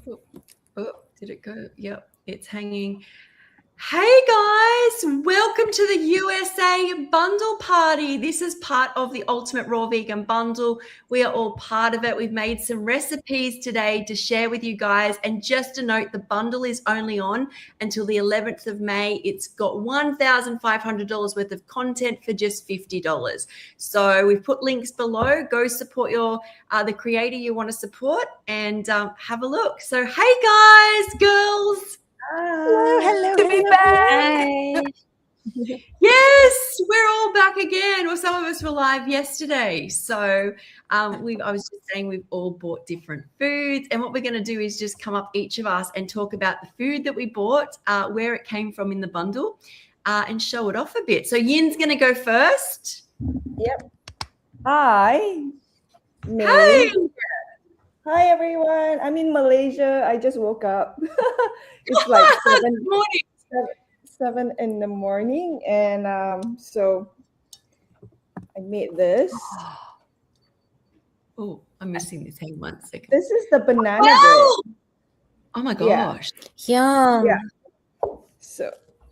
Oh, did it go? Yep, it's hanging. Hey guys, welcome to the USA Bundle Party. This is part of the Ultimate Raw Vegan Bundle. We are all part of it. We've made some recipes today to share with you guys. And just a note, the bundle is only on until the 11th of May. It's got $1,500 worth of content for just $50. So we've put links below. Go support the creator you want to support and have a look. So hey guys, girls. Hello. To be back. Hi. Yes, we're all back again. Well, some of us were live yesterday. So I was just saying we've all bought different foods. And what we're going to do is just come up, each of us, and talk about the food that we bought, where it came from in the bundle, and show it off a bit. So Yin's going to go first. Yep. Hi. Hey. Hi, everyone. I'm in Malaysia. I just woke up. It's like 7 in the morning. And so I made this. Oh, I'm missing this. Hang on 1 second. This is the banana bread. Oh my gosh. Yum. Yeah. So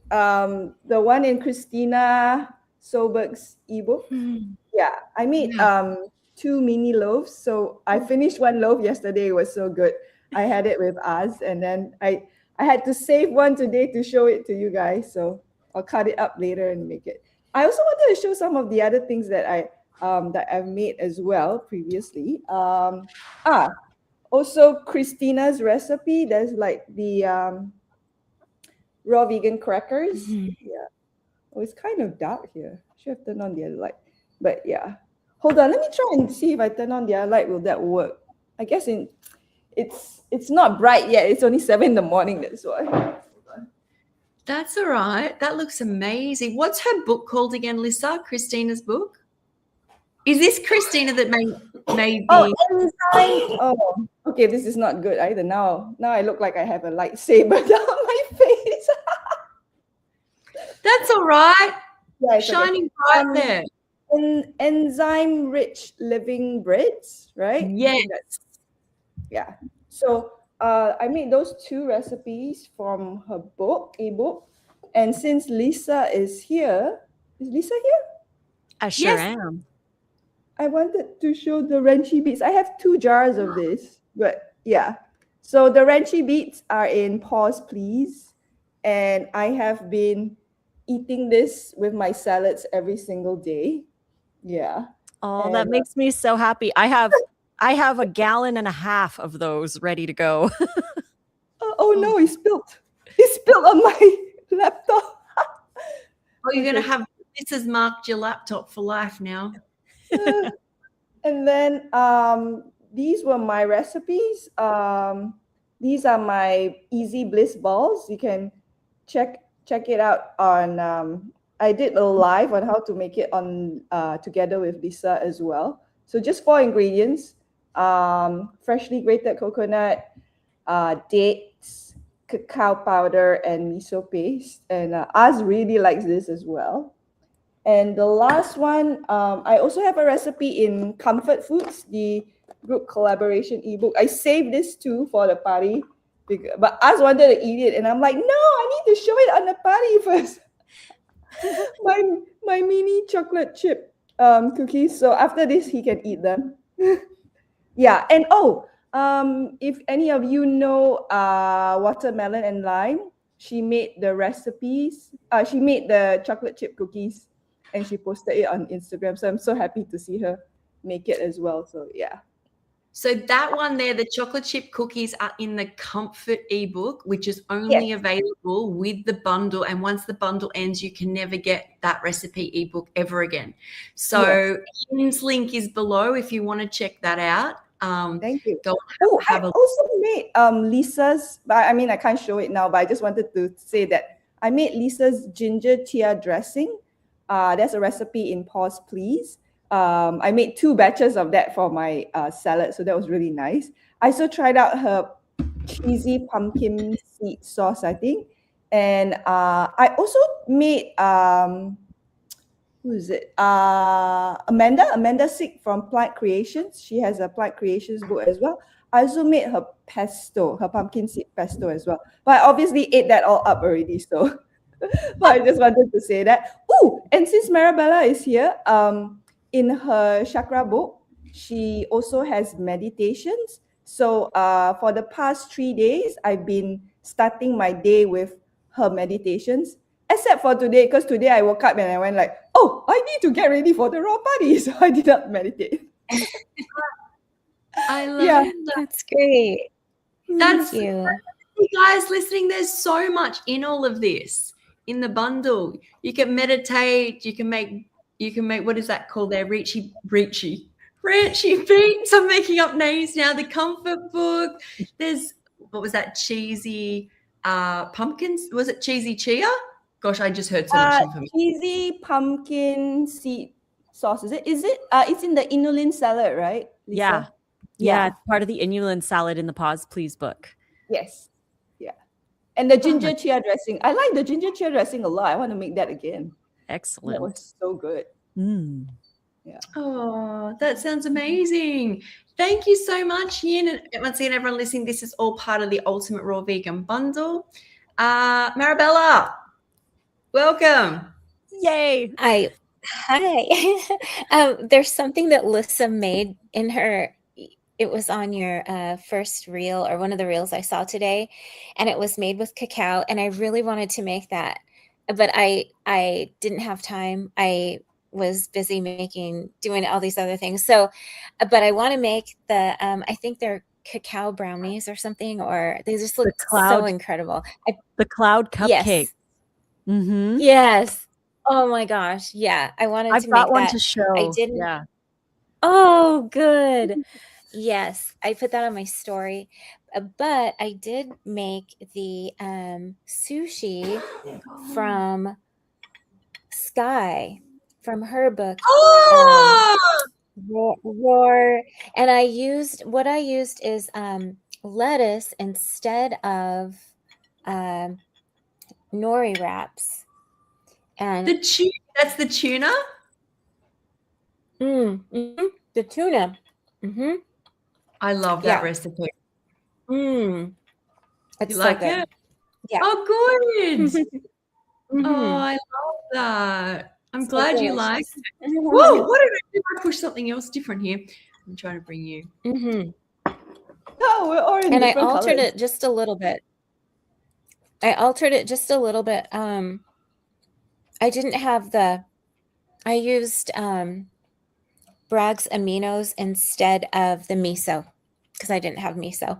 the one in Christina Solberg's ebook. Yeah, I made 2 mini loaves. So I finished 1 loaf yesterday. It was so good. I had it with us, and then I had to save one today to show it to you guys. So I'll cut it up later and make it. I also wanted to show some of the other things that I've made as well previously. Also Christina's recipe. There's like the raw vegan crackers. Yeah. Oh, it's kind of dark here. Should have turned on the other light. But yeah. Hold on, let me try and see if I turn on the other light. Will that work? I guess it's not bright yet. It's only 7 in the morning. That's why. That's all right. That looks amazing. What's her book called again, Lisa? Christina's book? Is this Christina that made the... Oh, Enzyme. Oh, okay. This is not good either. Now I look like I have a lightsaber down my face. That's all right. Yeah, shining bright there. Enzyme-rich living breads, right? Yes. Yeah. So I made those 2 recipes from her ebook. And since Lisa is here, is Lisa here? I sure am. I wanted to show the Renchi beets. I have 2 jars of this, but yeah. So the Renchi beets are in Pause Please. And I have been eating this with my salads every single day. Yeah. Oh, that makes me so happy. I have a gallon and a half of those ready to go. Oh no, it spilled. It spilled on my laptop. Oh, you're going to have, this has marked your laptop for life now. And then these were my recipes. These are my Easy Bliss balls. You can check it out on I did a live on how to make it on together with Lisa as well. So just 4 ingredients: freshly grated coconut, dates, cacao powder, and miso paste. And Az really likes this as well. And the last one, I also have a recipe in Comfort Foods, the group collaboration ebook. I saved this too for the party, but Az wanted to eat it, and I'm like, no, I need to show it on the party first. my mini chocolate chip cookies. So after this, he can eat them. Yeah, and if any of you know Watermelon and Lime, she made the recipes. She made the chocolate chip cookies, and she posted it on Instagram. So I'm so happy to see her make it as well. So yeah. So that one there, the chocolate chip cookies are in the Comfort ebook, which is only available with the bundle. And once the bundle ends, you can never get that recipe ebook ever again. So Yin's link is below if you want to check that out. Thank you. Go I also made Lisa's, but I mean, I can't show it now, but I just wanted to say that I made Lisa's ginger chia dressing. There's a recipe in Pause Please. I made 2 batches of that for my salad, so that was really nice. I also tried out her cheesy pumpkin seed sauce, I think. And I also made who is it? Amanda Sick from Plant Creations. She has a Plant Creations book as well. I also made her pesto, her pumpkin seed pesto as well. But I obviously ate that all up already, so but I just wanted to say that. Oh, and since Marabella is here, in her chakra book, she also has meditations. So for the past 3 days, I've been starting my day with her meditations, except for today, because today I woke up and I went like, oh, I need to get ready for the raw party. So I did not meditate. I love Yeah. that. That's great. That's Thank you. you guys listening. There's so much in all of this in the bundle. You can meditate. You can make. What is that called? There, Richie beats. I'm making up names now. The comfort book. There's what was that cheesy pumpkins? Was it cheesy chia? Gosh, I just heard so much information. Cheesy pumpkin seed sauce. Is it? It's in the inulin salad, right, Lisa? Yeah. Yeah, it's part of the inulin salad in the Pause Please book. Yes. Yeah. And the ginger chia dressing. I like the ginger chia dressing a lot. I want to make that again. That Excellent. was so good. Mm. Oh, that sounds amazing. Thank you so much, Yin. And once again, everyone listening, this is all part of the Ultimate Raw Vegan Bundle. Marabella, welcome. Yay. Hi. There's something that Lissa made in her. It was on your first reel or one of the reels I saw today, and it was made with cacao. And I really wanted to make that, but I didn't have time. I was busy doing all these other things. So, but I want to make the, I think they're cacao brownies or something, or they just look so incredible. The cloud cupcake. Yes. Mm-hmm. Yes. Oh my gosh. Yeah. I wanted to I've make got one that. to show. I didn't. Yeah. Oh, good. Yes. I put that on my story. But I did make the sushi from Sky, from her book. Oh, Roar. And I used is lettuce instead of nori wraps. And that's the tuna. the tuna. Mm-hmm. I love that recipe. It's You so like good. it? Yeah. Oh, good. Mhm. Oh, I love that. I'm So glad you delicious. like it. Whoa, what did I do? I push something else different here. I'm trying to bring you. Mhm. Oh, we're all in And I different altered colors. it just a little bit. I didn't have I used Bragg's aminos instead of the miso because I didn't have miso.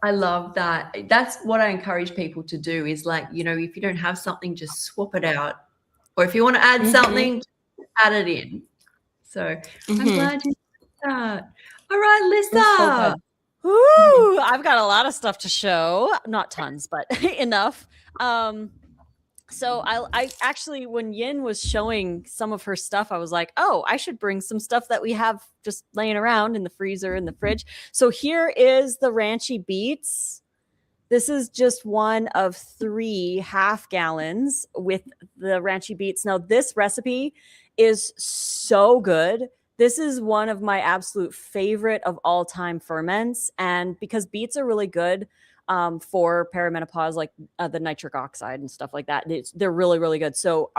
I love that. That's what I encourage people to do is like, if you don't have something, just swap it out. Or if you want to add something, add it in. So I'm glad you did that. All right, Lisa. Ooh, I've got a lot of stuff to show. Not tons, but enough. So I actually, when Yin was showing some of her stuff, I was like, oh, I should bring some stuff that we have just laying around in the freezer, in the fridge. So here is the Ranchy Beets. This is just one of 3 half gallons with the Ranchy Beets. Now, this recipe is so good. This is one of my absolute favorite of all time ferments. And because beets are really good for perimenopause, like the nitric oxide and stuff like that, they're really, really good. So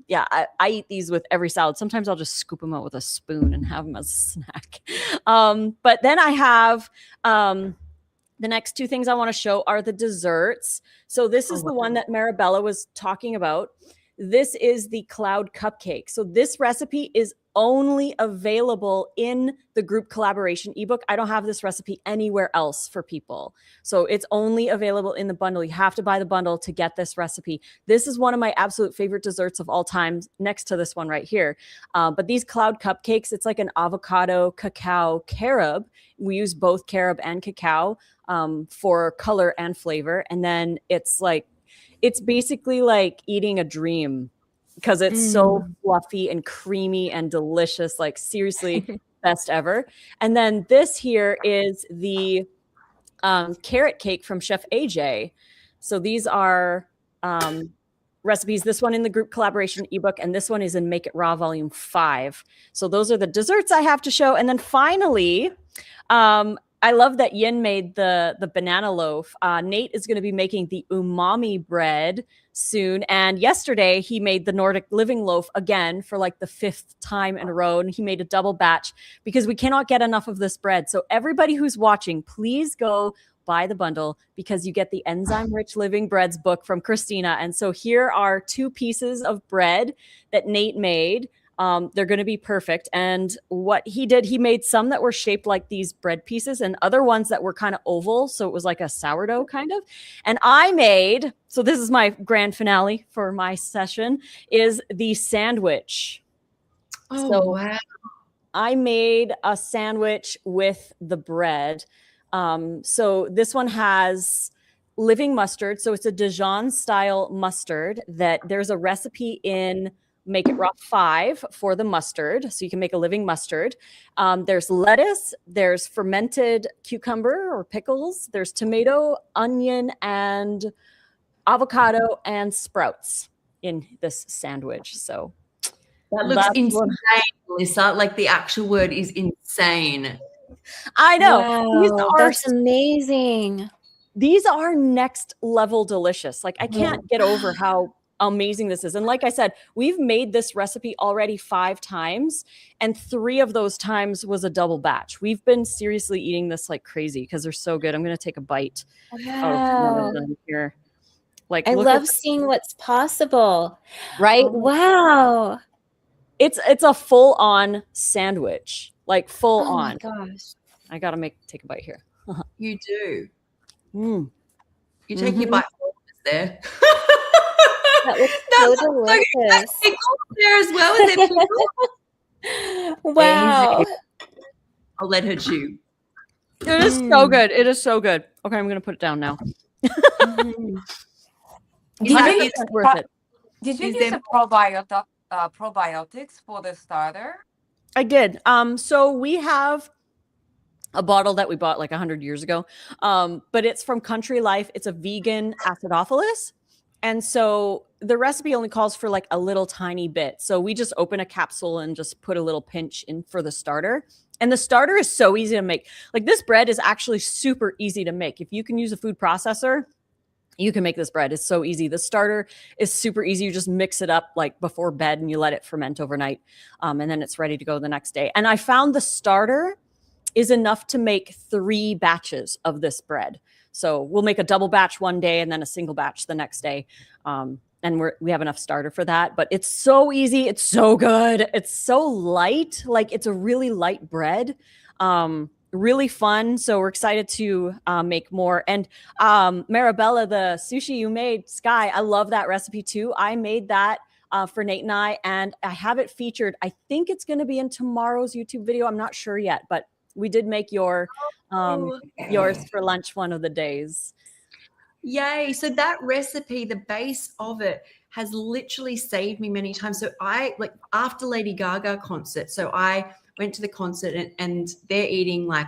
yeah, I eat these with every salad. Sometimes I'll just scoop them out with a spoon and have them as a snack. But then I have the next 2 things I want to show are the desserts. So this is the one that Marabella was talking about. This is the cloud cupcake. So this recipe is only available in the group collaboration ebook. I don't have this recipe anywhere else for people. So it's only available in the bundle. You have to buy the bundle to get this recipe. This is one of my absolute favorite desserts of all time, next to this one right here. But these cloud cupcakes, it's like an avocado cacao carob. We use both carob and cacao for color and flavor. And then it's basically like eating a dream because it's so fluffy and creamy and delicious, like seriously best ever. And then this here is the carrot cake from Chef AJ. So these are recipes. This one in the group collaboration ebook, and this one is in Make It Raw Volume 5. So those are the desserts I have to show. And then finally, I love that Yin made the banana loaf. Nate is going to be making the umami bread soon. And yesterday he made the Nordic living loaf again for like the 5th time in a row. And he made a double batch because we cannot get enough of this bread. So everybody who's watching, please go buy the bundle because you get the Enzyme Rich Living Breads book from Christina. And so here are 2 pieces of bread that Nate made. They're going to be perfect. And what he did, he made some that were shaped like these bread pieces and other ones that were kind of oval. So it was like a sourdough kind of. And I made, so this is my grand finale for my session, is the sandwich. Oh, So wow. I made a sandwich with the bread. So this one has living mustard. So it's a Dijon style mustard that there's a recipe in Make It Raw 5 for the mustard. So you can make a living mustard. There's lettuce, there's fermented cucumber or pickles, there's tomato, onion, and avocado and sprouts in this sandwich. So That looks that's insane, what- Melissa. Like the actual word is insane. I know. These Wow, are that's amazing. these are next level delicious. Like I can't get over how amazing this is. And like I said, we've made this recipe already 5 times and 3 of those times was a double batch. We've been seriously eating this like crazy because they're so good. I'm going to take a bite out of one Wow. of them here. Like I look love at, seeing what's possible. right? Wow. It's a full on sandwich, like full Oh my on. gosh. I got to take a bite here. You do. Mm. You take your Mhm. bite there. That looks That so looks so good. delicious. Pickles there as well. Is there pickles? Wow. I'll let her chew. It is so good. It is so good. Okay, I'm going to put it down now. Mhm. It's Did like you, it's Worth it. did you Is use there- the probiotics for the starter? I did. So we have a bottle that we bought like 100 years ago, but it's from Country Life. It's a vegan acidophilus. And so the recipe only calls for like a little tiny bit. So we just open a capsule and just put a little pinch in for the starter. And the starter is so easy to make. Like this bread is actually super easy to make. If you can use a food processor, you can make this bread. It's so easy. The starter is super easy. You just mix it up like before bed and you let it ferment overnight. And then it's ready to go the next day. And I found the starter is enough to make 3 batches of this bread. So we'll make a double batch one day and then a single batch the next day. And we have enough starter for that. But it's so easy. It's so good. It's so light. Like it's a really light bread. Really fun. So we're excited to make more. And Marabella, the sushi you made, Sky, I love that recipe too. I made that for Nate and I have it featured. I think it's going to be in tomorrow's YouTube video. I'm not sure yet, but we did make yours for lunch one of the days. Yay. So that recipe, the base of it has literally saved me many times. So I like after Lady Gaga concert. So I went to the concert and they're eating like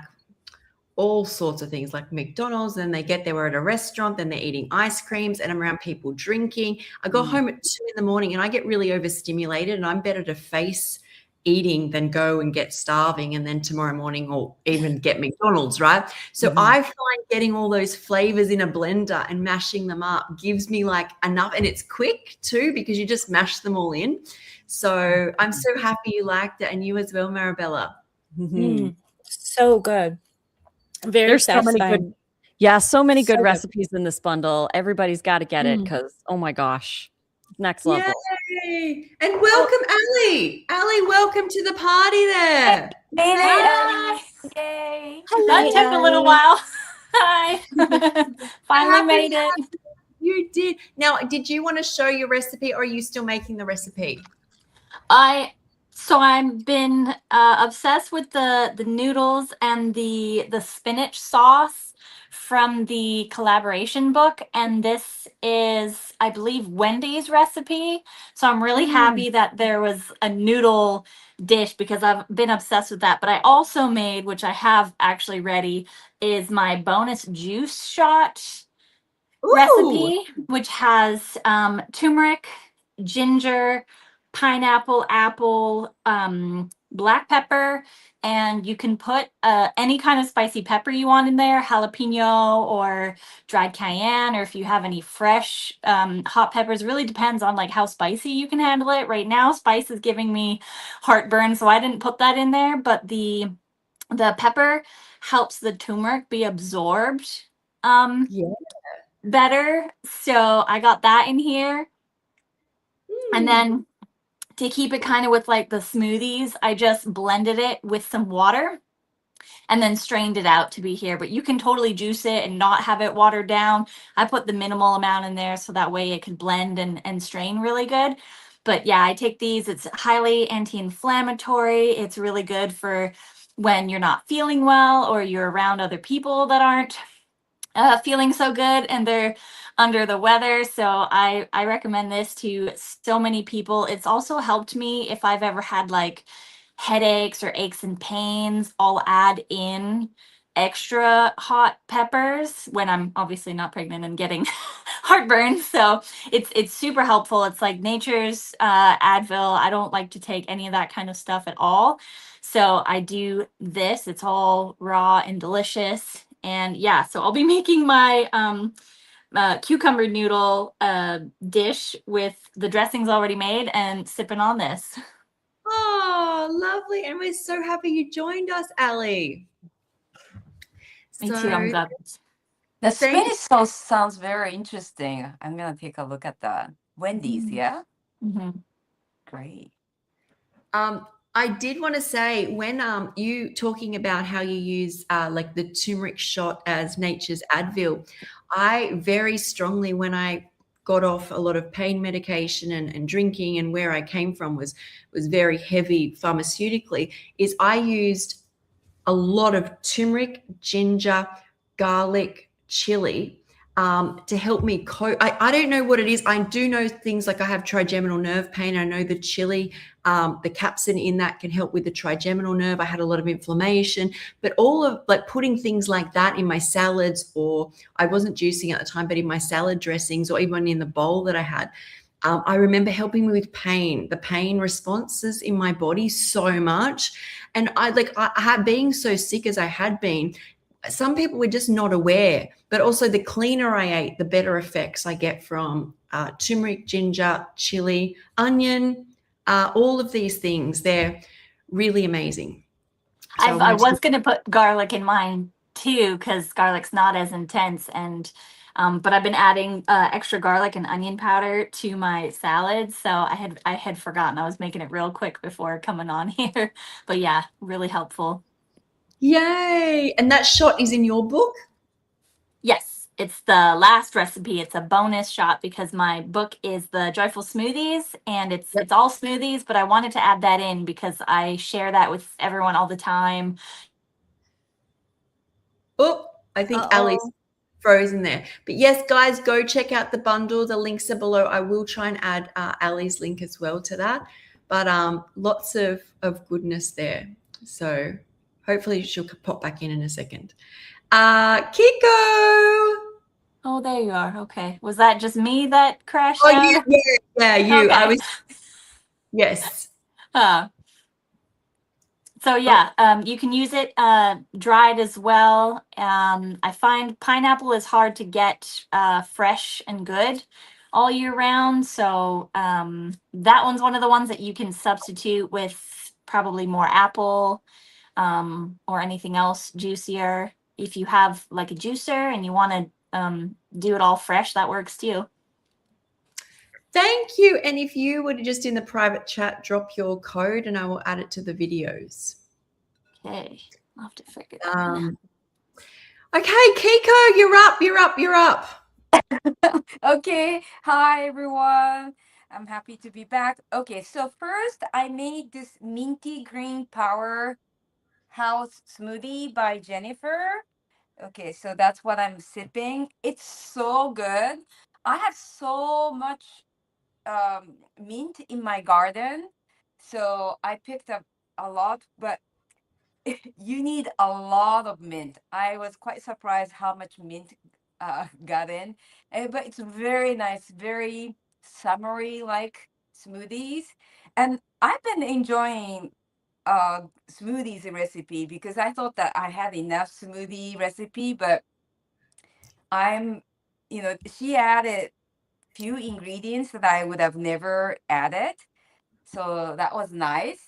all sorts of things like McDonald's. And they get there, we're at a restaurant, then they're eating ice creams and I'm around people drinking. I go home at 2 a.m. and I get really overstimulated and I'm better to face eating than go and get starving and then tomorrow morning or even get McDonald's, right? So I find getting all those flavors in a blender and mashing them up gives me like enough, and it's quick too because you just mash them all in. So I'm so happy you liked it, and you as well, Marabella. Mm. So good. Very There's so many satisfying. good, so many good So good. recipes in this bundle. Everybody's got to get it because oh my gosh, next level. Yay! And welcome, Ali. Ali, welcome to the party there. Hi. Yay. Hello, That took a little Ali. while. Hi. Finally made it. You did. Now, did you want to show your recipe or are you still making the recipe? I've been obsessed with the noodles and the spinach sauce from the collaboration book, and this is, I believe, Wendy's recipe. So I'm really happy that there was a noodle dish because I've been obsessed with that. But I also made, which I have actually ready, is my bonus juice shot recipe, which has turmeric, ginger, pineapple, apple, black pepper, and you can put any kind of spicy pepper you want in there, jalapeno or dried cayenne, or if you have any fresh hot peppers. Really depends on like how spicy you can handle it. Right now, spice is giving me heartburn, so I didn't put that in there, but the pepper helps the turmeric be absorbed Yeah. better. So I got that in here. And then to keep it kind of with like the smoothies, I just blended it with some water and then strained it out to be here. But you can totally juice it and not have it watered down. I put the minimal amount in there so that way it could blend and strain really good. But yeah, I take these. It's highly anti-inflammatory. It's really good for when you're not feeling well or you're around other people that aren't feeling so good and they're under the weather. So I recommend this to so many people. It's also helped me if I've ever had like headaches or aches and pains. I'll add in extra hot peppers when I'm obviously not pregnant and getting heartburn. So it's super helpful. It's like nature's Advil. I don't like to take any of that kind of stuff at all. So I do this. It's all raw and delicious. And yeah, so I'll be making my cucumber noodle dish with the dressings already made and sipping on this. Oh, lovely. And we're so happy you joined us, Ali. Me too. I'm glad. The Thank Spanish sauce sounds very interesting. I'm gonna take a look at that. Wendy's, yeah? Mhm. Great. I did want to say when you talking about how you use like the turmeric shot as nature's Advil, I very strongly when I got off a lot of pain medication and drinking and where I came from was very heavy pharmaceutically, is I used a lot of turmeric, ginger, garlic, chili to help me cope. I don't know what it is. I do know things like I have trigeminal nerve pain. I know the chili, the capsaicin in that can help with the trigeminal nerve. I had a lot of inflammation, but all of like putting things like that in my salads, or I wasn't juicing at the time, but in my salad dressings or even in the bowl that I had, I remember helping me with pain, the pain responses in my body so much. And I had being so sick as I had been, some people were just not aware, but also the cleaner I ate, the better effects I get from turmeric, ginger, chili, onion, all of these things. They're really amazing. So I was going to put garlic in mine too, because garlic's not as intense. And but I've been adding extra garlic and onion powder to my salads. So I had forgotten. I was making it real quick before coming on here. But yeah, really helpful. Yay. And that shot is in your book? Yes, it's the last recipe. It's a bonus shot because my book is the Joyful Smoothies, and it's all smoothies, but I wanted to add that in because I share that with everyone all the time. Oh, I think Ali's frozen there. But yes, guys, go check out the bundle. The links are below. I will try and add Ali's link as well to that. But lots of goodness there. So hopefully she'll pop back in a second. Kiko. Oh, there you are. Okay. Was that just me that crashed Oh, out? yeah, you. Okay. I was. Yes. So yeah, you can use it dried as well. I find pineapple is hard to get fresh and good all year round. So that one's one of the ones that you can substitute with probably more apple or anything else juicier. If you have like a juicer and you want to do it all fresh, that works too. Thank you. And if you would just in the private chat, drop your code and I will add it to the videos. Okay. I'll have to figure that out. Okay, Kiko, you're up. Okay, hi everyone. I'm happy to be back. Okay, so first I made this minty green powerhouse smoothie by Jennifer. Okay, so that's what I'm sipping. It's so good. I have so much mint in my garden, so I picked up a lot, but you need a lot of mint. I was quite surprised how much mint got in, but it's very nice, very summery like smoothies, and I've been enjoying smoothies recipe because I thought that I had enough smoothie recipe, but I'm, she added few ingredients that I would have never added. So that was nice.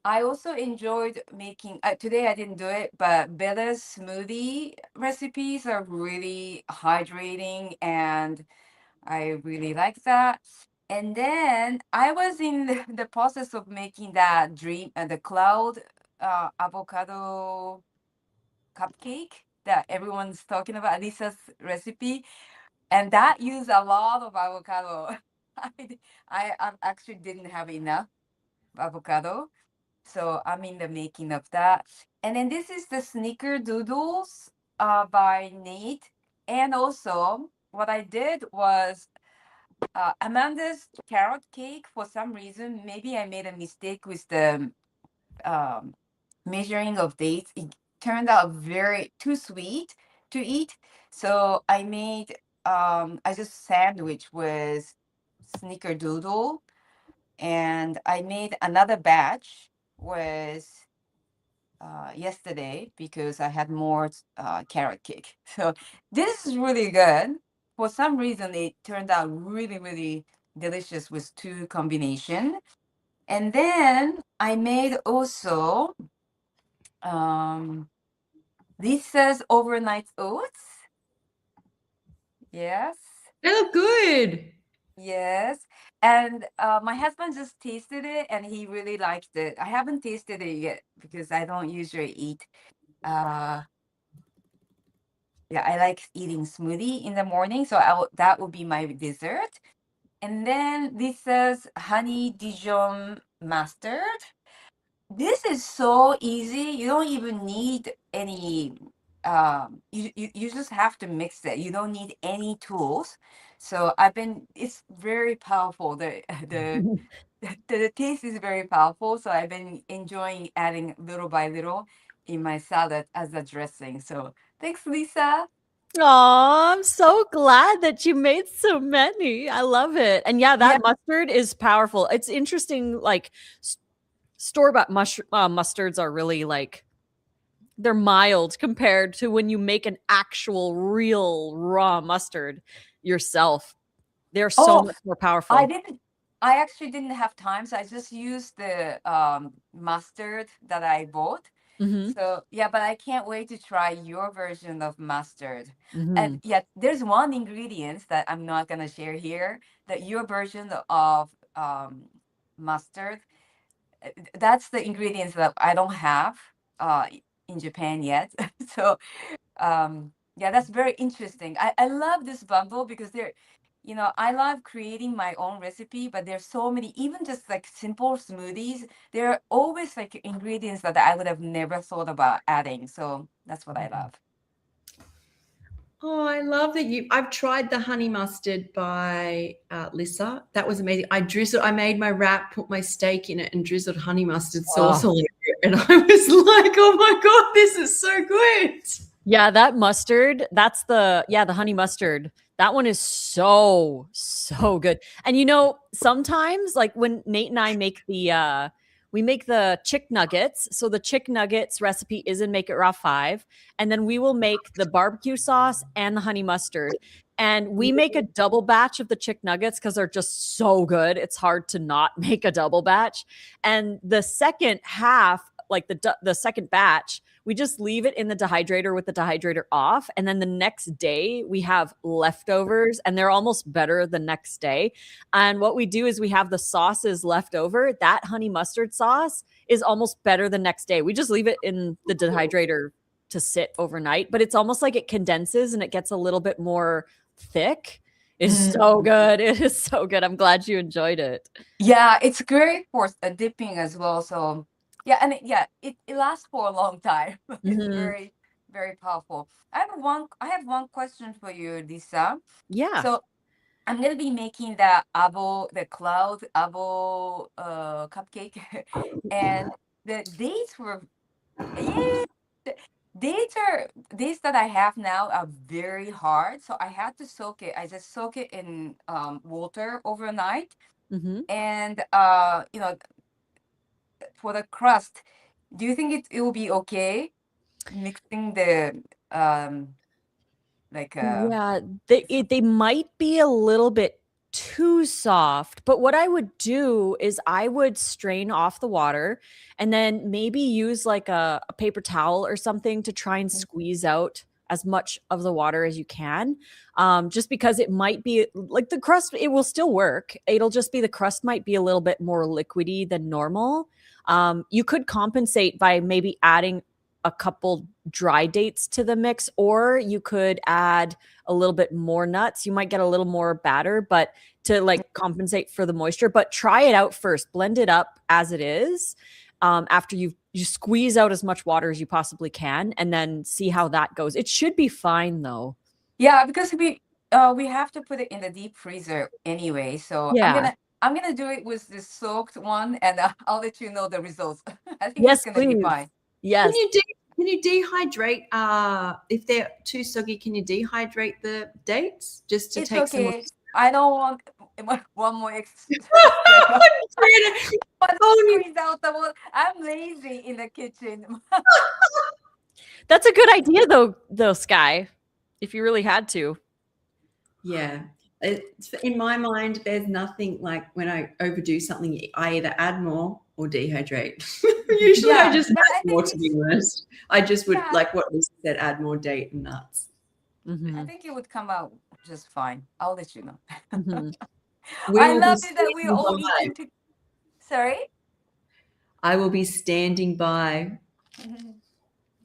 I also enjoyed making, today I didn't do it, but Bella's smoothie recipes are really hydrating and I really like that. And then I was in the process of making that the cloud avocado cupcake that everyone's talking about, Lisa's recipe. And that used a lot of avocado. I actually didn't have enough avocado. So I'm in the making of that. And then this is the Snickerdoodles by Nate. And also what I did was Amanda's carrot cake. For some reason, maybe I made a mistake with the um, measuring of dates. It turned out very too sweet to eat. So I made I just sandwich with Snickerdoodle, and I made another batch with yesterday because I had more carrot cake. So this is really good. For some reason, it turned out really, really delicious with two combination. And then I made also this says overnight oats. Yes. They look good. Yes. And my husband just tasted it and he really liked it. I haven't tasted it yet because I don't usually eat. Uh, yeah, I like eating smoothie in the morning, so that would be my dessert. And then this says honey Dijon mustard. This is so easy. You don't even need any you just have to mix it. You don't need any tools. So it's very powerful. The taste is very powerful. So I've been enjoying adding little by little in my salad as a dressing. So thanks, Lisa. Oh, I'm so glad that you made so many. I love it. And yeah, that mustard is powerful. It's interesting, like store-bought mustards are really like they're mild compared to when you make an actual real raw mustard yourself. They're so much more powerful. I actually didn't have time, so I just used the mustard that I bought. So yeah, but I can't wait to try your version of mustard. And yeah, there's one ingredient that I'm not gonna share here. That your version of mustard, that's the ingredients that I don't have in Japan yet. So yeah, that's very interesting. I love this bundle because I love creating my own recipe, but there's so many, even just like simple smoothies, there are always like ingredients that I would have never thought about adding. So that's what I love. Oh, I love that I've tried the honey mustard by Lissa. That was amazing. I made my wrap, put my steak in it, and drizzled honey mustard sauce all over it. And I was like, oh my God, this is so good. Yeah, that mustard, that's the honey mustard. That one is so good. And sometimes like when Nate and I make we make the chick nuggets. So the chick nuggets recipe is in Make It Raw 5. And then we will make the barbecue sauce and the honey mustard. And we make a double batch of the chick nuggets because they're just so good. It's hard to not make a double batch. And the second half, like the second batch, we just leave it in the dehydrator with the dehydrator off. And then the next day we have leftovers and they're almost better the next day. And what we do is we have the sauces left over. That honey mustard sauce is almost better the next day. We just leave it in the dehydrator to sit overnight, but it's almost like it condenses and it gets a little bit more thick. It's so good. It is so good. I'm glad you enjoyed it. Yeah, it's great for dipping as well. So yeah, and it lasts for a long time. It's very, very powerful. I have one question for you, Lisa. Yeah. So I'm gonna be making the cloud avo cupcake, and the dates were dates that I have now are very hard. So I had to soak it. I just soak it in water overnight, and for the crust, Do you think it will be okay mixing the like Yeah, they might be a little bit too soft, but what I would do is I would strain off the water and then maybe use like a paper towel or something to try and squeeze out as much of the water as you can. Just because it might be like the crust, it will still work. It'll just be the crust might be a little bit more liquidy than normal. You could compensate by maybe adding a couple dry dates to the mix, or you could add a little bit more nuts. You might get a little more batter, but to like compensate for the moisture. But try it out first. Blend it up as it is. After you squeeze out as much water as you possibly can, and then see how that goes. It should be fine though. yeah, because we have to put it in the deep freezer anyway. So Yeah. I'm gonna do it with the soaked one, and I'll let you know the results. I think Yes, it's gonna be please. fine. Yes. Can you dehydrate? If they're too soggy, can you dehydrate the dates just to It's take some? okay. I don't want one more extra. Squeeze out the water. I'm lazy in the kitchen. That's a good idea though, Sky. If you really had to. Yeah. In my mind, there's nothing like when I overdo something, I either add more or dehydrate. Usually I just add more, to be honest. I just would, like what Lisa said, add more date and nuts. Mhm. I think it would come out just fine. I'll let you know. Mhm. I love it that we're all eating. Sorry? I will be standing by.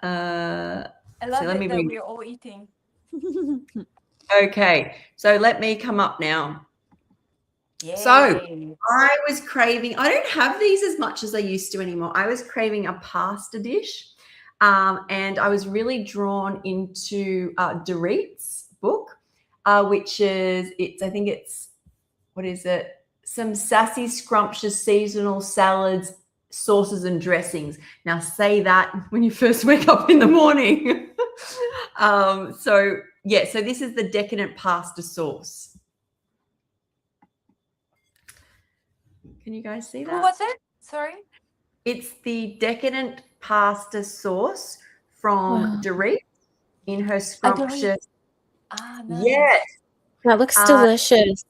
I love let it me that bring- we're all eating. Okay, so let me come up now. Yay. So I was craving, I don't have these as much as I used to anymore. I was craving a pasta dish. And I was really drawn into Dorit's book, which is, what is it? Some sassy, scrumptious seasonal salads, sauces and dressings. Now say that when you first wake up in the morning. So this is the decadent pasta sauce. Can you guys see that? Who was it? Sorry? It's the decadent pasta sauce from Dorit in her scrumptious. Ah, nice. Yes. That looks delicious.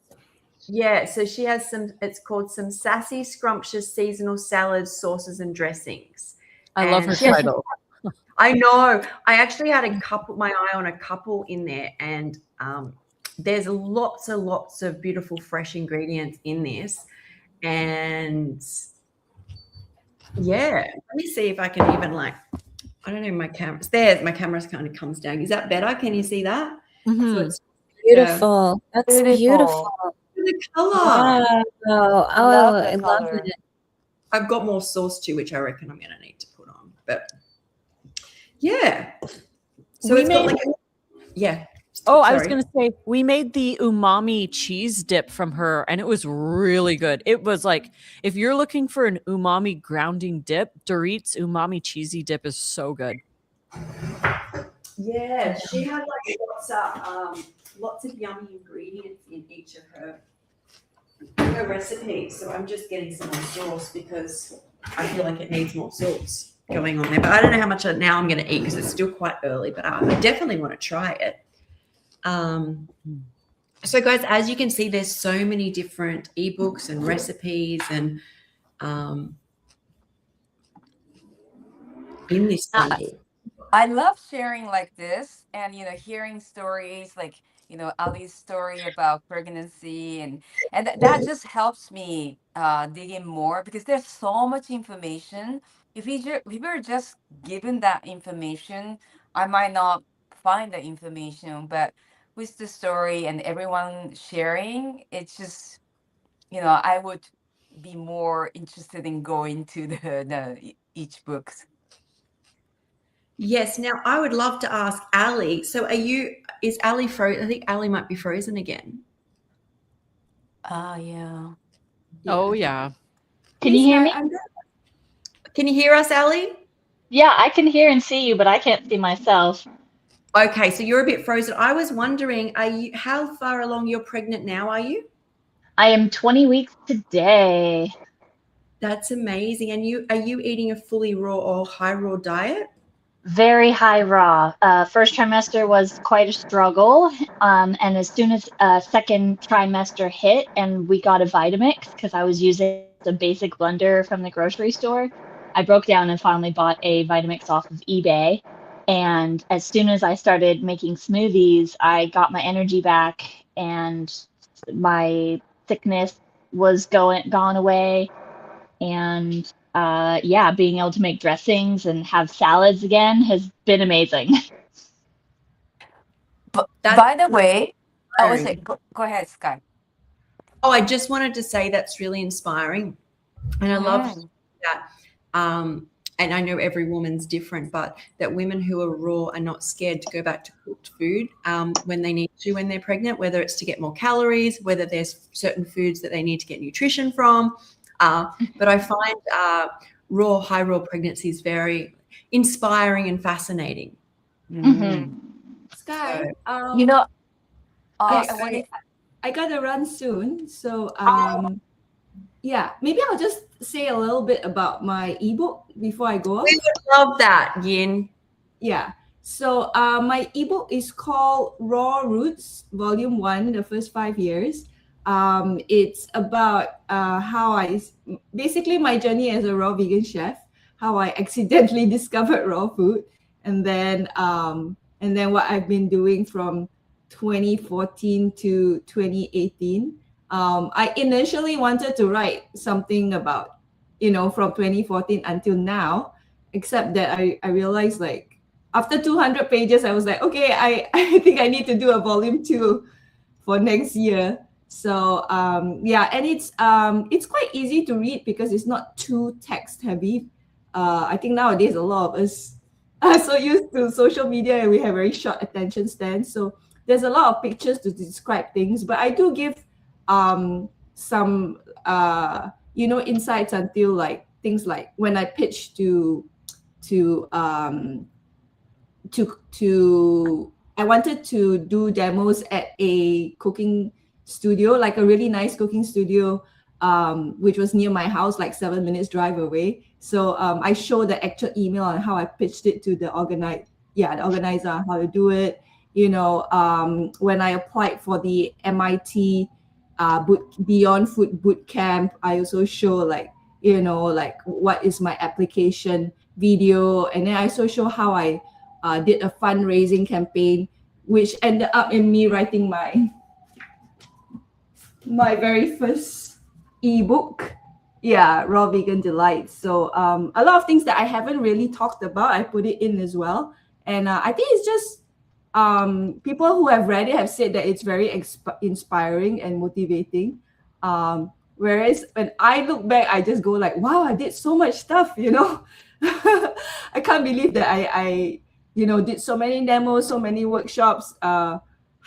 Yeah, so she has it's called some sassy, scrumptious seasonal salads, sauces, and dressings. I love her she has- title. I know. I actually had my eye on a couple in there, and there's lots and lots of beautiful fresh ingredients in this. And yeah, let me see if I can even I don't know, my camera's there. My camera kind of comes down. Is that better? Can you see that? Mhm. So it's Beautiful. That's beautiful. the color. Wow. Oh, I love color. it. I've got more sauce too, which I reckon I'm going to need to put on. But yeah, so We it's got made- yeah. Oh, I was Sorry. going to say, we made the umami cheese dip from her, and it was really good. It was like, if you're looking for an umami grounding dip, Dorit's umami cheesy dip is so good. Yeah, she had lots of yummy ingredients in each of her recipes. So I'm just getting some more sauce because I feel like it needs more sauce going on there. But I don't know how much now I'm going to eat because it's still quite early. But I definitely want to try it. So guys, as you can see, there's so many different ebooks and recipes and in this bundle. I love sharing like this and, hearing stories like, Ali's story about pregnancy and that just helps me dig in more because there's so much information. If we were just given that information, I might not find the information, but with the story and everyone sharing, it's just, I would be more interested in going to the each books. Yes. Now, I would love to ask Ali. So, is Ali frozen? I think Ali might be frozen again. Yeah. Oh, yeah. Can you hear me? Can you hear us, Ali? Yeah, I can hear and see you, but I can't see myself. Okay, so you're a bit frozen. I was wondering, how far along you're pregnant now? Are you? I am 20 weeks today. That's amazing. And are you eating a fully raw or high raw diet? Very high raw. First trimester was quite a struggle. And as soon as second trimester hit and we got a Vitamix, because I was using the basic blender from the grocery store, I broke down and finally bought a Vitamix off of eBay. And as soon as I started making smoothies, I got my energy back and my sickness was gone away. And yeah, being able to make dressings and have salads again has been amazing. But That's by the way, I was inspiring. like, go ahead, Sky. Oh, I just wanted to say that's really inspiring. And I love that. And I know every woman's different, but that women who are raw are not scared to go back to cooked food when they need to when they're pregnant, whether it's to get more calories, whether there's certain foods that they need to get nutrition from. But I find high raw pregnancy is very inspiring and fascinating. Mhm. Sky, You know, I gotta run soon. So yeah, maybe I'll just say a little bit about my ebook before I go. We would love that, Yin. Yeah. So my ebook is called Raw Roots, Volume 1, the first 5 years. It's about how basically my journey as a raw vegan chef, how I accidentally discovered raw food, and then what I've been doing from 2014 to 2018. I initially wanted to write something about, from 2014 until now, except that I realized, like, after 200 pages, I was like, okay, I think I need to do a volume 2 for next year. So yeah, and it's quite easy to read because it's not too text heavy. I think nowadays a lot of us are so used to social media and we have very short attention spans. So there's a lot of pictures to describe things, but I do give some insights until, like, things like when I pitched to I wanted to do demos at a cooking studio, like a really nice cooking studio, which was near my house, like 7 minutes drive away. So I showed the actual email on how I pitched it to the organizer on how to do it. When I applied for the MIT Beyond Food Boot Camp, I also show, like, what is my application video, and then I also show how I did a fundraising campaign, which ended up in me writing my very first ebook, Raw Vegan Delights. So a lot of things that I haven't really talked about, I put it in as well. And I think it's just people who have read it have said that it's very inspiring and motivating. Whereas when I look back, I just go like, wow, I did so much stuff, I can't believe that I did so many demos, so many workshops, how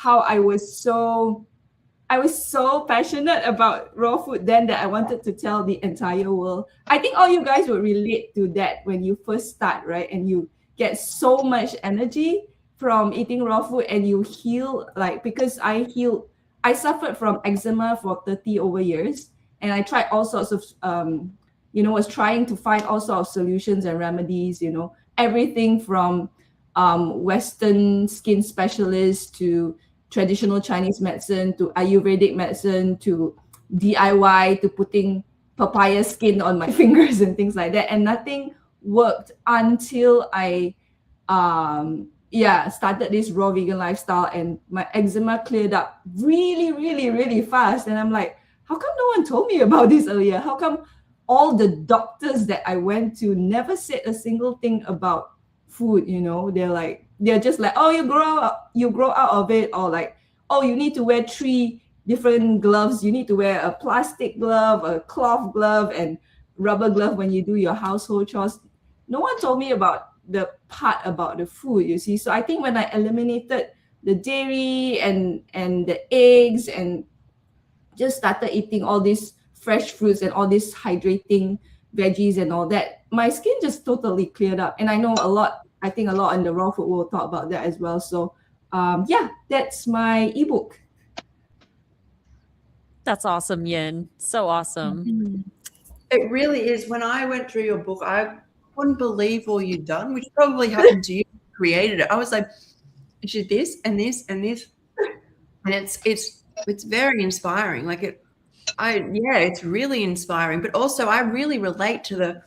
I was so passionate about raw food then that I wanted to tell the entire world. I think all you guys would relate to that when you first start, right? And you get so much energy from eating raw food and you heal, like, because I suffered from eczema for 30 over years, and I tried all sorts of was trying to find all sorts of solutions and remedies, everything from Western skin specialists to traditional Chinese medicine to Ayurvedic medicine to DIY to putting papaya skin on my fingers and things like that. And nothing worked until I started this raw vegan lifestyle, and my eczema cleared up really, really, really fast. And I'm like, how come no one told me about this earlier? How come all the doctors that I went to never said a single thing about food? They're just like, oh, you grow out of it, or like, oh, you need to wear 3 different gloves. You need to wear a plastic glove, a cloth glove, and rubber glove when you do your household chores. No one told me about the part about the food, you see. So I think when I eliminated the dairy and the eggs and just started eating all these fresh fruits and all these hydrating veggies and all that, my skin just totally cleared up. And I think a lot in the raw food will talk about that as well. So that's my ebook. That's awesome, Yin. So awesome. It really is. When I went through your book, I couldn't believe all you'd done, which probably happened to you. Created it. I was like, you did this and this and this, and it's very inspiring. Like it's really inspiring. But also, I really relate to the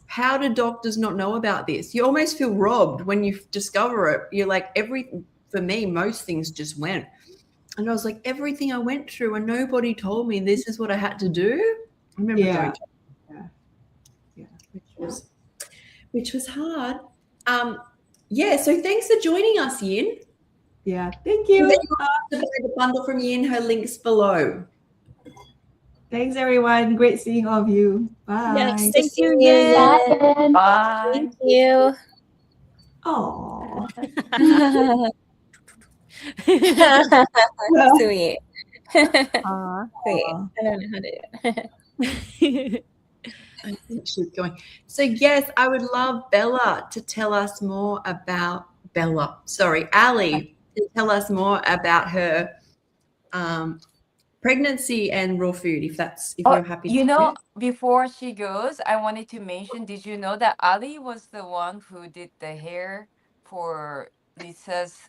how do doctors not know about this? You almost feel robbed when you discover it. You're like for me, most things just went, and I was like, everything I went through, and nobody told me this is what I had to do. I remember going. Which was hard. So thanks for joining us, Yin. Yeah, thank you. To buy the bundle from Yin, her links below. Thanks, everyone. Great seeing all of you. Bye. Yes, thank you, Yin. Yin. Bye. Thank you. Oh. Sweet. Aw. Wait, I don't know how to do it. I think she's going. So yes, I would love Bella to tell us more about Ali to tell us more about her pregnancy and raw food. If you're happy. You know, before she goes, I wanted to mention, did you know that Ali was the one who did the hair for Lisa's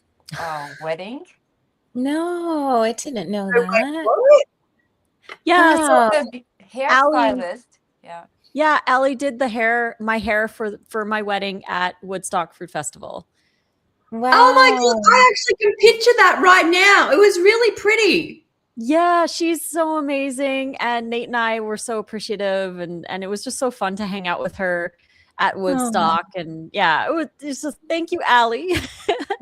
wedding? No, I didn't know that. Yeah, Wow. so The hairstylist. Yeah. yeah, Allie did my hair for my wedding at Woodstock Fruit Festival. Wow. Oh my God, I actually can picture that right now. It was really pretty. Yeah, she's so amazing, and Nate and I were so appreciative, and it was just so fun to hang out with her at Woodstock, and yeah, it's just thank you, Allie.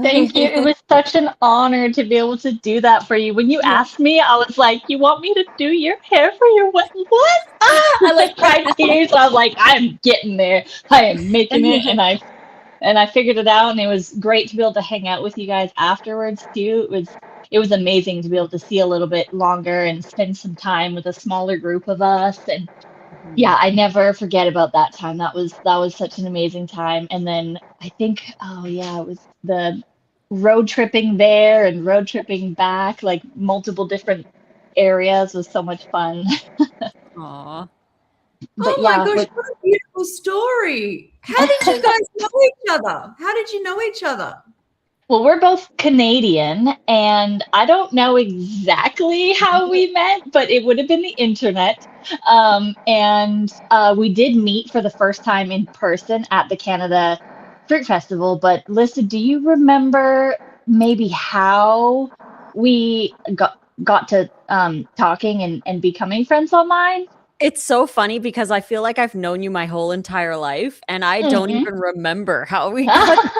Thank you. It was such an honor to be able to do that for you. When you asked me, I was like, "You want me to do your hair for your wedding? What?" I like cried tears. I was like, "I'm getting there. I am making it," and I figured it out, and it was great to be able to hang out with you guys afterwards too. It was amazing to be able to see a little bit longer and spend some time with a smaller group of us. And yeah, I never forget about that time. That was such an amazing time. And then I think, it was the road tripping there and road tripping back, like multiple different areas, was so much fun. Aw. But oh my yeah, gosh, what a beautiful story. How did you guys know each other? How did you know each other? well, we're both Canadian, and I don't know exactly how we met, but it would have been the internet. And we did meet for the first time in person at the Canada Fruit Festival. But Lisa, do you remember maybe how we got to talking and becoming friends online? It's so funny because I feel like I've known you my whole entire life, and I don't Mhm. even remember how we got.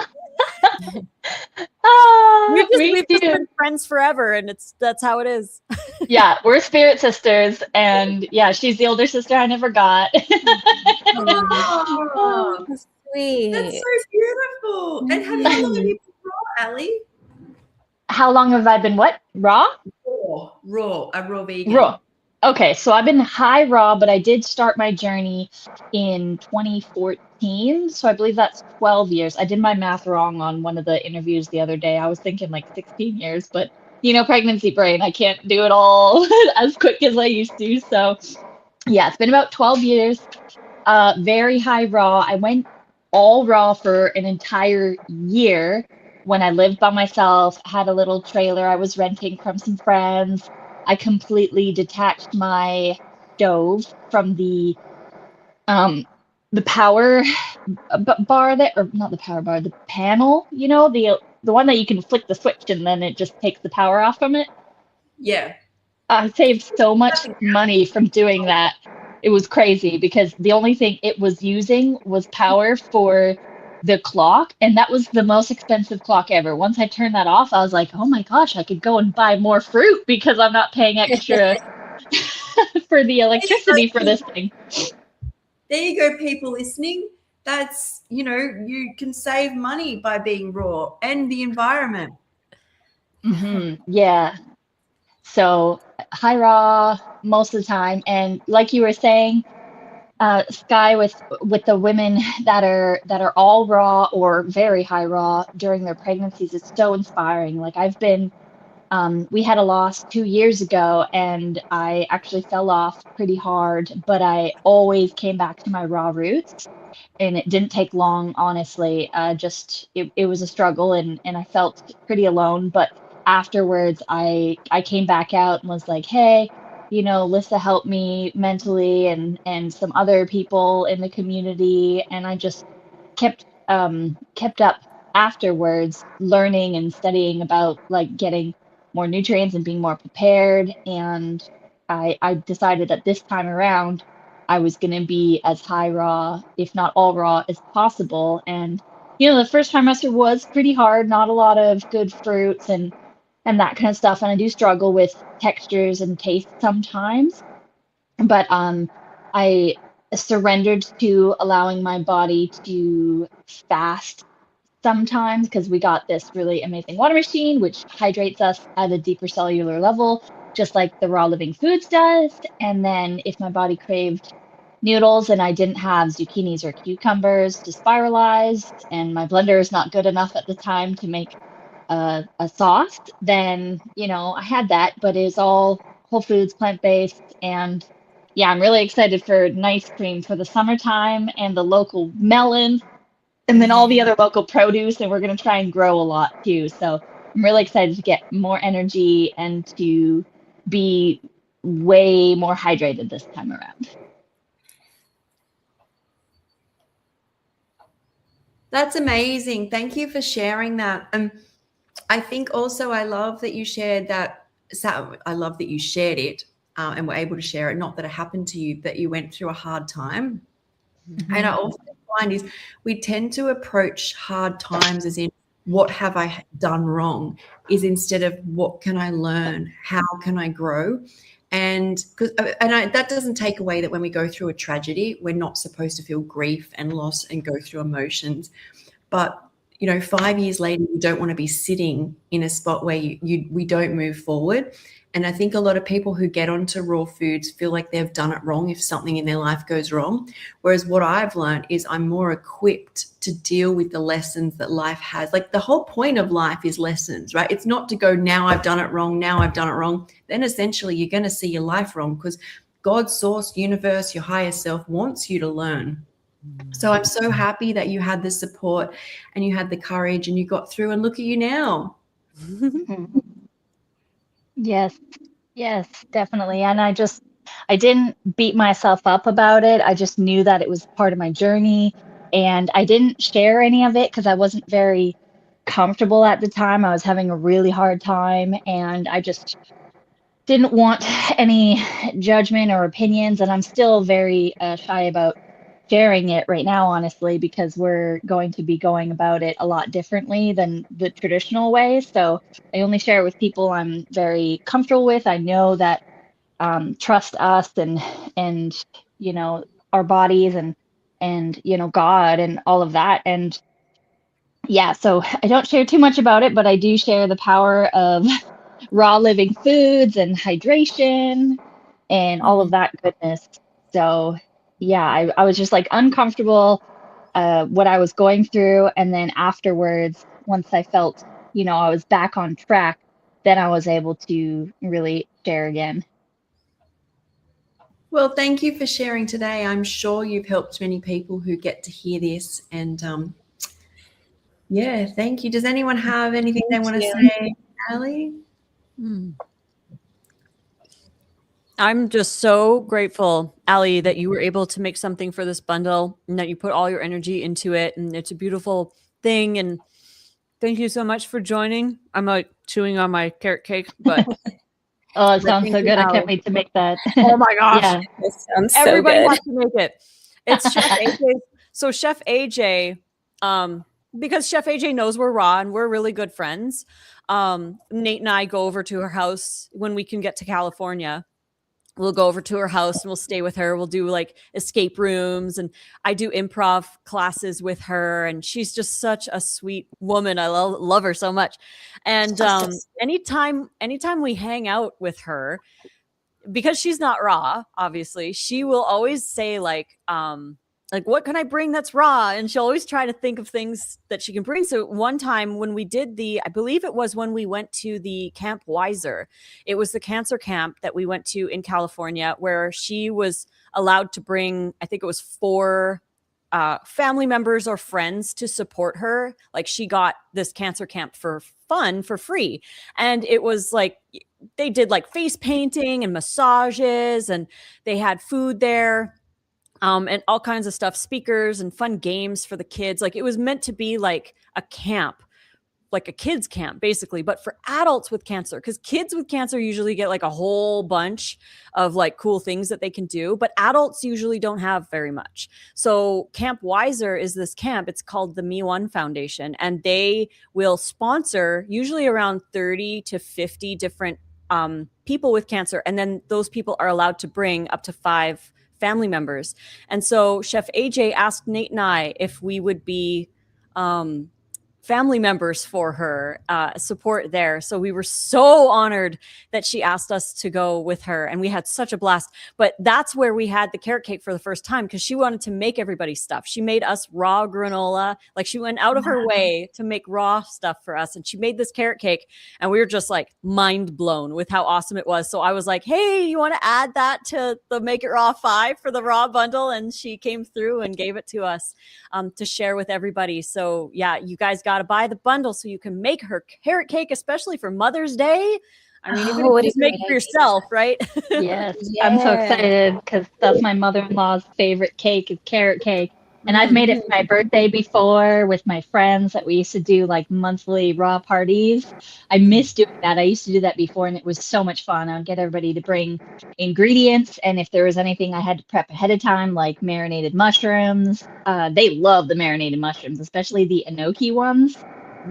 We've just been friends forever, and that's how it is. Yeah, we're spirit sisters, and yeah, she's the older sister I never got. Oh, Sweet. that's so beautiful. And how long have you been raw, Ali? How long have I been what? Raw? A raw vegan. Raw. Okay, so I've been high raw, but I did start my journey in 2014. So I believe that's 12 years. I did my math wrong on one of the interviews the other day. I was thinking like 16 years, but pregnancy brain, I can't do it all as quick as I used to. So yeah, it's been about 12 years. Very high raw. I went all raw for an entire year when I lived by myself, had a little trailer I was renting from some friends. I completely detached my stove from the power bar or not the power bar, the panel, the one that you can flick the switch and then it just takes the power off from it. Yeah. I saved so much money from doing that. It was crazy because the only thing it was using was power for the clock, and that was the most expensive clock ever. Once I turned that off, I was like, oh my gosh, I could go and buy more fruit because I'm not paying extra for the electricity for this thing. There you go, people listening. That's, you can save money by being raw and the environment. Yeah. So high raw most of the time. And like you were saying, Sky, with the women that are all raw or very high raw during their pregnancies, it's so inspiring. Like I've been we had a loss 2 years ago, and I actually fell off pretty hard, but I always came back to my raw roots, and it didn't take long, honestly. Just it was a struggle, and I felt pretty alone. But afterwards, I came back out and was like, hey, Lissa helped me mentally, and some other people in the community, and I just kept up afterwards, learning and studying about like getting more nutrients and being more prepared. And I decided that this time around I was going to be as high raw, if not all raw, as possible. And the first trimester was pretty hard, not a lot of good fruits and that kind of stuff. And I do struggle with textures and taste sometimes. But I surrendered to allowing my body to fast sometimes, because we got this really amazing water machine which hydrates us at a deeper cellular level, just like the Raw Living Foods does. And then if my body craved noodles and I didn't have zucchinis or cucumbers to spiralize, and my blender is not good enough at the time to make a sauce, then I had that, but it's all whole foods, plant-based. And yeah, I'm really excited for nice cream for the summertime, and the local melons, and then all the other local produce, and we're going to try and grow a lot too. So I'm really excited to get more energy and to be way more hydrated this time around. That's amazing. Thank you for sharing that. And I think also I love that you shared that. I love that you shared it and were able to share it. Not that it happened to you, that you went through a hard time. Mm-hmm. And I also find is we tend to approach hard times as in, what have I done wrong, is instead of what can I learn, how can I grow. And that doesn't take away that when we go through a tragedy, we're not supposed to feel grief and loss and go through emotions. But 5 years later, you don't want to be sitting in a spot where we don't move forward. And I think a lot of people who get onto raw foods feel like they've done it wrong if something in their life goes wrong. Whereas what I've learned is I'm more equipped to deal with the lessons that life has. Like the whole point of life is lessons, right? It's not to go, now I've done it wrong, now I've done it wrong. Then essentially you're going to see your life wrong, because God's source, universe, your higher self wants you to learn. So I'm so happy that you had the support and you had the courage and you got through, and look at you now. Yes, definitely. And I didn't beat myself up about it. I just knew that it was part of my journey, and I didn't share any of it because I wasn't very comfortable at the time. I was having a really hard time, and I just didn't want any judgment or opinions. And I'm still very shy about sharing it right now, honestly, because we're going to be going about it a lot differently than the traditional way. So I only share it with people I'm very comfortable with. I know that trust us and our bodies and God and all of that. And yeah, so I don't share too much about it, but I do share the power of raw living foods and hydration and all of that goodness. So yeah, I was just like uncomfortable what I was going through. And then afterwards, once I felt, I was back on track, then I was able to really share again. Well, thank you for sharing today. I'm sure you've helped many people who get to hear this. And yeah, thank you. Does anyone have anything they want to say, Ali? I'm just so grateful, Ali, that you were able to make something for this bundle and that you put all your energy into it. And it's a beautiful thing. And thank you so much for joining. I'm like chewing on my carrot cake, but oh, it sounds so good. Ali. I can't wait to make that. Oh my gosh. Yeah, it sounds so Everybody good. has to make it. It's Chef AJ. So Chef AJ, because Chef AJ knows we're raw and we're really good friends. Nate and I go over to her house when we can get to California. We'll go over to her house and we'll stay with her. We'll do like escape rooms, and I do improv classes with her. And she's just such a sweet woman. I love her so much. And anytime we hang out with her, because she's not raw, obviously, she will always say like like, what can I bring that's raw? And she'll always try to think of things that she can bring. So one time when we did I believe it was when we went to the Camp Weiser, it was the cancer camp that we went to in California, where she was allowed to bring, I think it was 4 family members or friends to support her. Like, she got this cancer camp for fun, for free. And it was like, they did like face painting and massages, and they had food there. And all kinds of stuff, speakers and fun games for the kids. Like, it was meant to be like a camp, like a kids camp, basically, but for adults with cancer, because kids with cancer usually get like a whole bunch of like cool things that they can do, but adults usually don't have very much. So Camp Weiser is this camp. It's called the Me1 Foundation, and they will sponsor usually around 30 to 50 different people with cancer. And then those people are allowed to bring up to 5 family members. And so Chef AJ asked Nate and I if we would be family members for her, support there. So we were so honored that she asked us to go with her, and we had such a blast. But that's where we had the carrot cake for the first time, because she wanted to make everybody stuff. She made us raw granola. Like, she went out of her way to make raw stuff for us, and she made this carrot cake, and we were just like mind blown with how awesome it was. So I was like, hey, you want to add that to the Make It Raw 5 for the raw bundle? And she came through and gave it to us to share with everybody. So yeah, you guys got to buy the bundle so you can make her carrot cake, especially for Mother's Day. I mean, even if you just make it for yourself, right? Yes, I'm so excited because that's my mother-in-law's favorite cake is carrot cake. And I've made it for my birthday before with my friends that we used to do like monthly raw parties. I miss doing that. I used to do that before, and it was so much fun. I would get everybody to bring ingredients, and if there was anything I had to prep ahead of time, like marinated mushrooms, they love the marinated mushrooms, especially the enoki ones.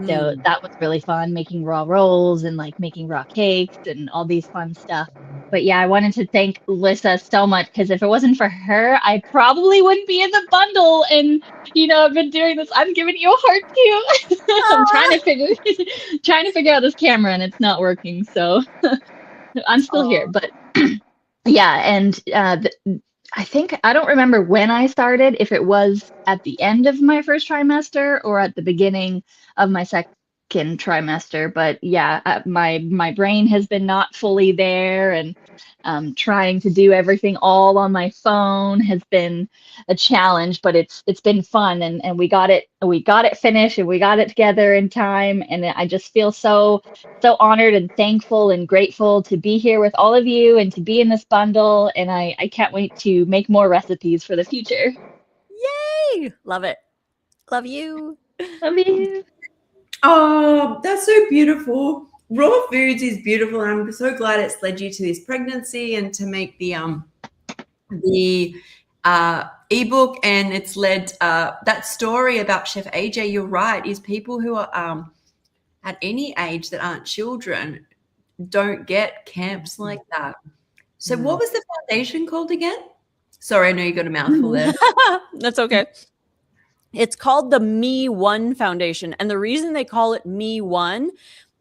So that was really fun, making raw rolls and like making raw cakes and all these fun stuff. But yeah, I wanted to thank Lisa so much, because if it wasn't for her, I probably wouldn't be in the bundle. And I've been doing this. I'm giving you a heart too. I'm trying to figure out this camera, and it's not working. So I'm still here. But yeah, and I don't remember when I started, if it was at the end of my first trimester or at the beginning of my second trimester. But yeah, my brain has been not fully there, and trying to do everything all on my phone has been a challenge, but it's been fun, and we got it finished, and we got it together in time, and I just feel so honored and thankful and grateful to be here with all of you and to be in this bundle, and I can't wait to make more recipes for the future. Yay! Love it. Love you. Love you. Oh, that's so beautiful. Raw foods is beautiful, and I'm so glad it's led you to this pregnancy and to make the ebook, and it's led that story about Chef AJ. You're right, is people who are at any age that aren't children don't get camps like that. So what was the foundation called again? Sorry, I know you got a mouthful there. That's okay. It's called the Me1 Foundation. And the reason they call it Me1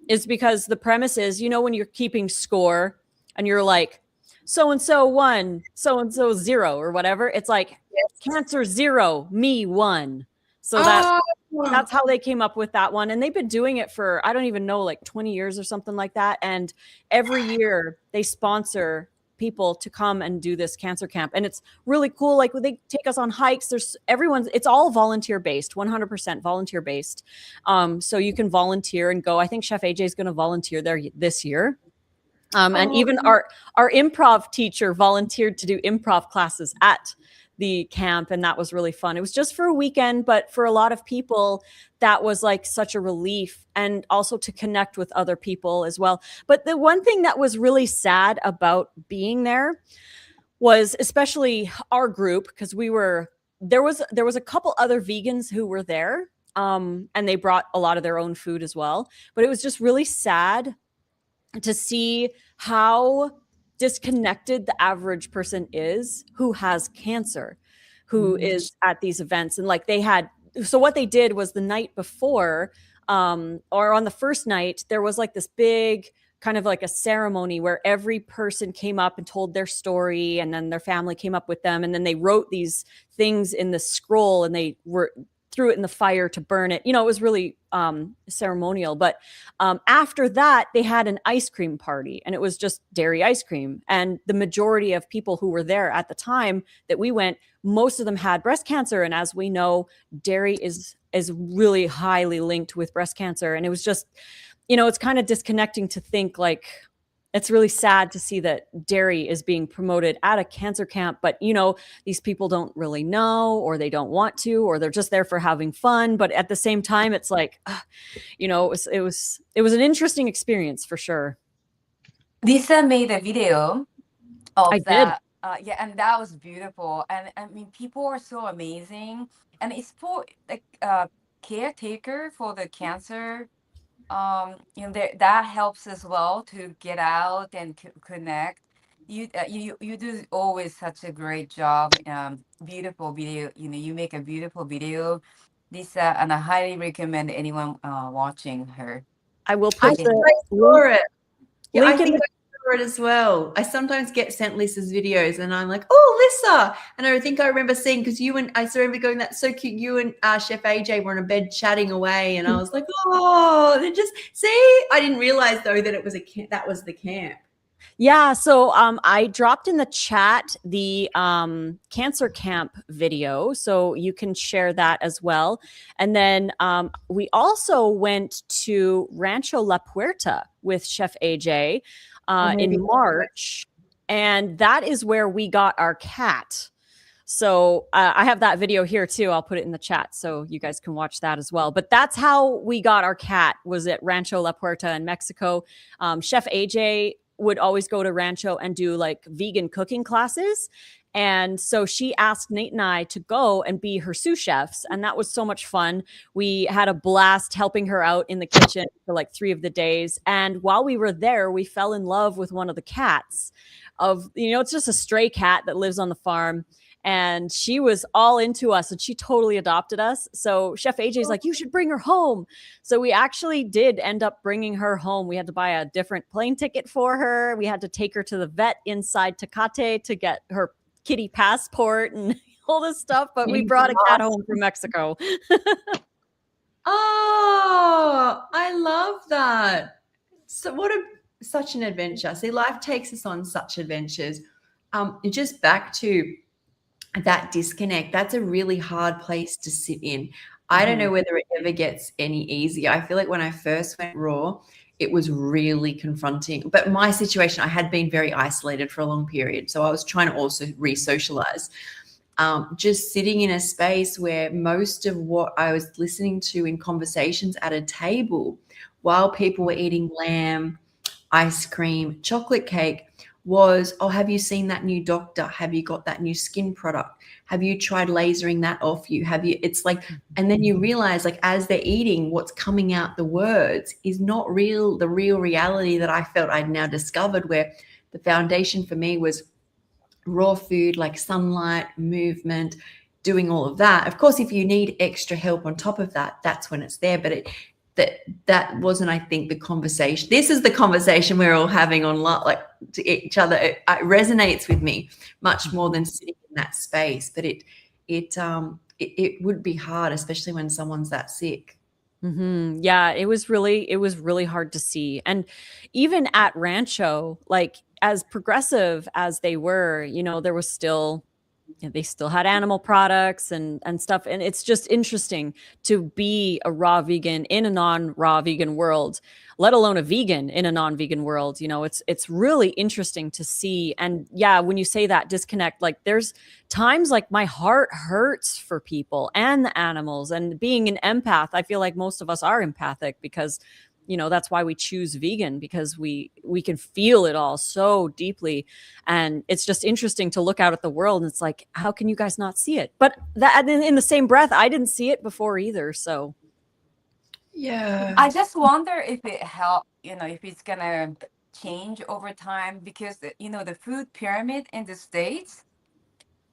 is because the premise is, when you're keeping score and you're like, so-and-so 1, so-and-so 0 or whatever, it's like cancer 0, me 1. So that's how they came up with that one. And they've been doing it for, I don't even know, like 20 years or something like that. And every year they sponsor people to come and do this cancer camp, and it's really cool. Like, they take us on hikes. It's all volunteer based, 100% volunteer based. So you can volunteer and go. I think Chef AJ is going to volunteer there this year. And even our improv teacher volunteered to do improv classes at the camp, and that was really fun. It was just for a weekend, but for a lot of people that was like such a relief, and also to connect with other people as well. But the one thing that was really sad about being there was, especially our group, because there was a couple other vegans who were there, and they brought a lot of their own food as well, but it was just really sad to see how disconnected the average person is who has cancer, who is at these events. And like, so what they did was, the night before, or on the first night, there was like this big kind of like a ceremony where every person came up and told their story, and then their family came up with them, and then they wrote these things in the scroll and they threw it in the fire to burn it. You know, it was really ceremonial. But after that, they had an ice cream party, and it was just dairy ice cream. And the majority of people who were there at the time that we went, most of them had breast cancer. And as we know, dairy is really highly linked with breast cancer. And it was just, you know, it's kind of disconnecting to think, like, it's really sad to see that dairy is being promoted at a cancer camp, but, you know, these people don't really know, or they don't want to, or they're just there for having fun. But at the same time, it's like, you know, it was an interesting experience for sure. Lisa made a video of I did. that. Yeah, and that was beautiful. And I mean, people are so amazing, and it's for like caretaker for the cancer. You know, that helps as well to get out and connect. You do always such a great job. Beautiful video. You know, you make a beautiful video, Lisa, and I highly recommend anyone watching her. I will I put think the I saw it. Yeah, I link in think the I saw it as well. I sometimes get sent Lisa's videos, and I'm like, "Oh, Lisa!" And I think I remember seeing, because you and I remember going, "That's so cute." You and Chef AJ were in a bed chatting away, and I was like, "Oh, they just see." I didn't realize though that it was that was the camp. Yeah, so I dropped in the chat the cancer camp video, so you can share that as well. And then we also went to Rancho La Puerta with Chef AJ in March, and that is where we got our cat. So I have that video here too. I'll put it in the chat so you guys can watch that as well. But that's how we got our cat, was at Rancho La Puerta in Mexico. Chef AJ would always go to Rancho and do like vegan cooking classes. And so she asked Nate and I to go and be her sous chefs. And that was so much fun. We had a blast helping her out in the kitchen for like 3 of the days. And while we were there, we fell in love with one of the cats it's just a stray cat that lives on the farm. And she was all into us, and she totally adopted us. So Chef AJ's like, "You should bring her home." So we actually did end up bringing her home. We had to buy a different plane ticket for her. We had to take her to the vet inside Tecate to get her kitty passport and all this stuff. But we brought a cat home from Mexico. Oh, I love that. So such an adventure. See, life takes us on such adventures. Just back to that disconnect, that's a really hard place to sit in. I don't know whether it ever gets any easier. I feel like when I first went raw, it was really confronting. But my situation, I had been very isolated for a long period. So I was trying to also re-socialize. Just sitting in a space where most of what I was listening to in conversations at a table while people were eating lamb, ice cream, chocolate cake was, "Oh, have you seen that new doctor? Have you got that new skin product? Have you tried lasering that off you? It's like, and then you realize, like, as they're eating, what's coming out the words is not the real reality that I felt I'd now discovered, where the foundation for me was raw food, like sunlight, movement, doing all of that. Of course, if you need extra help on top of that, that's when it's there. But that wasn't, I think, the conversation. This is the conversation we're all having on like to each other. It resonates with me much more than sitting in that space. But it would be hard, especially when someone's that sick. Yeah, it was really hard to see. And even at Rancho, like, as progressive as they were, there was still, they still had animal products and stuff. And it's just interesting to be a raw vegan in a non-raw vegan world, let alone a vegan in a non-vegan world. It's really interesting to see. And yeah, when you say that disconnect, like, there's times like my heart hurts for people and the animals. And being an empath, I feel like most of us are empathic, because that's why we choose vegan, because we can feel it all so deeply. And it's just interesting to look out at the world, and it's like, how can you guys not see it? But that, in the same breath, I didn't see it before either. So yeah, I just wonder if it helped, if it's gonna change over time, because the food pyramid in the States,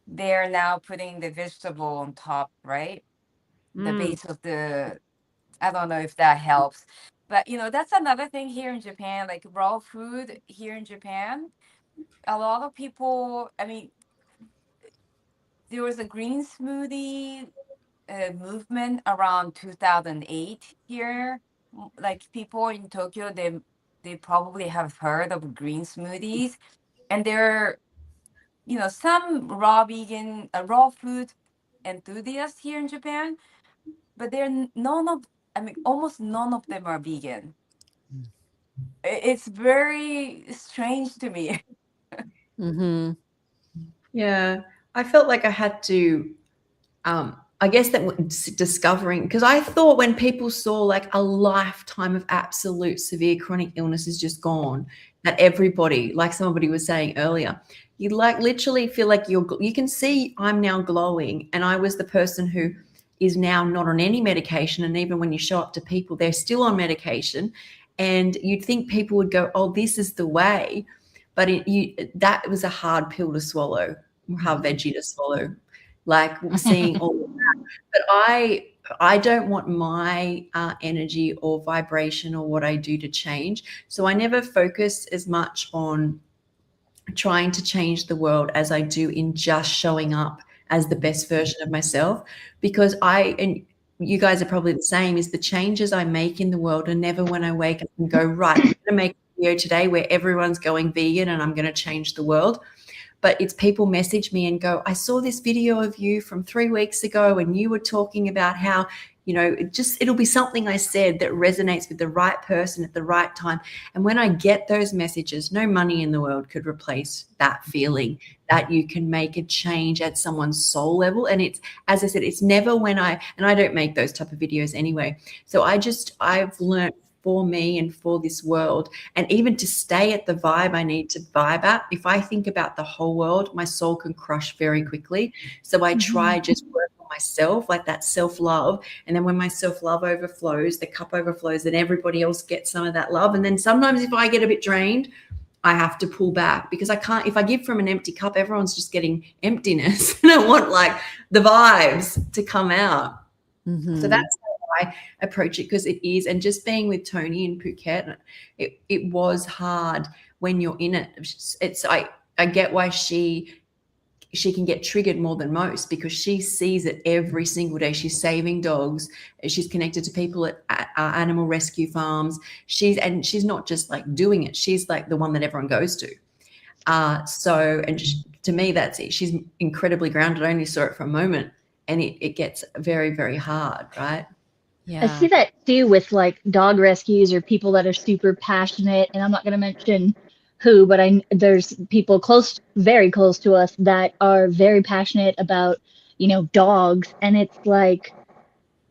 they're now putting the vegetable on top, right? The base of I don't know if that helps. But that's another thing here in Japan, like raw food here in Japan. A lot of people, I mean, there was a green smoothie movement around 2008 here. Like people in Tokyo, they probably have heard of green smoothies, and there are some raw vegan, raw food enthusiasts here in Japan, but almost none of them are vegan. It's very strange to me. Mm-hmm. Yeah, I felt like I had to, I guess that was discovering, because I thought when people saw like a lifetime of absolute severe chronic illness is just gone, that everybody, like somebody was saying earlier, you like literally feel like you can see I'm now glowing, and I was the person who is now not on any medication, and even when you show up to people, they're still on medication, and you'd think people would go, "Oh, this is the way," but that was a hard pill to swallow, hard veggie to swallow, like seeing all of that. But I don't want my energy or vibration or what I do to change. So I never focus as much on trying to change the world as I do in just showing up as the best version of myself, because and you guys are probably the same, is the changes I make in the world are never when I wake up and go, right, I'm going to make a video today where everyone's going vegan and I'm going to change the world. But it's people message me and go, I saw this video of you from 3 weeks ago and you were talking about how, it'll be something I said that resonates with the right person at the right time. And when I get those messages, no money in the world could replace that feeling that you can make a change at someone's soul level. And it's, as I said, it's never when I don't make those type of videos anyway. So I've learned for me and for this world, and even to stay at the vibe I need to vibe at. If I think about the whole world, my soul can crush very quickly. So I try just work on myself, like that self-love. And then when my self-love overflows, the cup overflows, then everybody else gets some of that love. And then sometimes if I get a bit drained, I have to pull back, because I can't, if I give from an empty cup, everyone's just getting emptiness. And I want like the vibes to come out. Mm-hmm. So that's how I approach it, because it is. And just being with Tony in Phuket, it was hard when you're in it. I get why she can get triggered more than most, because she sees it every single day. She's saving dogs. She's connected to people at animal rescue farms. She's not just like doing it. She's like the one that everyone goes to. To me, that's it. She's incredibly grounded. I only saw it for a moment, and it gets very, very hard, right? Yeah. I see that too with like dog rescues or people that are super passionate, and I'm not going to mention who, but there's people very close to us that are very passionate about, dogs. And it's like,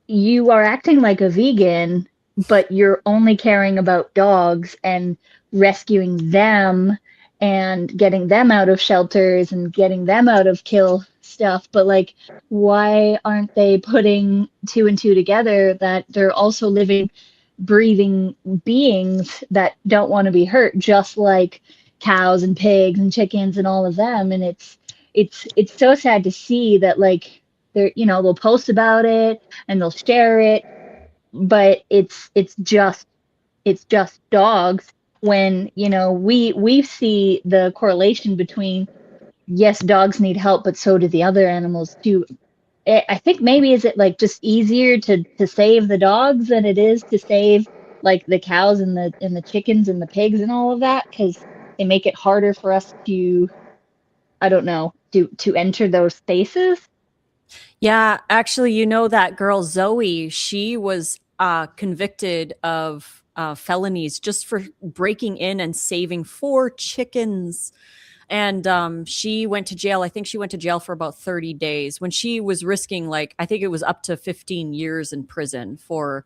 you are acting like a vegan, but you're only caring about dogs and rescuing them and getting them out of shelters and getting them out of kill stuff. But like, why aren't they putting 2 and 2 together, that they're also living, breathing beings that don't want to be hurt, just like cows and pigs and chickens and all of them? And it's so sad to see that, like, they're, they'll post about it and they'll share it, but it's just dogs. When we see the correlation between, yes, dogs need help, but so do the other animals too. I think maybe, is it like just easier to save the dogs than it is to save like the cows and the chickens and the pigs and all of that, because they make it harder for us to, I don't know, to enter those spaces. Yeah, actually, that girl Zoe, she was convicted of felonies just for breaking in and saving 4 chickens. And she went to jail. I think she went to jail for about 30 days when she was risking, like, I think it was up to 15 years in prison for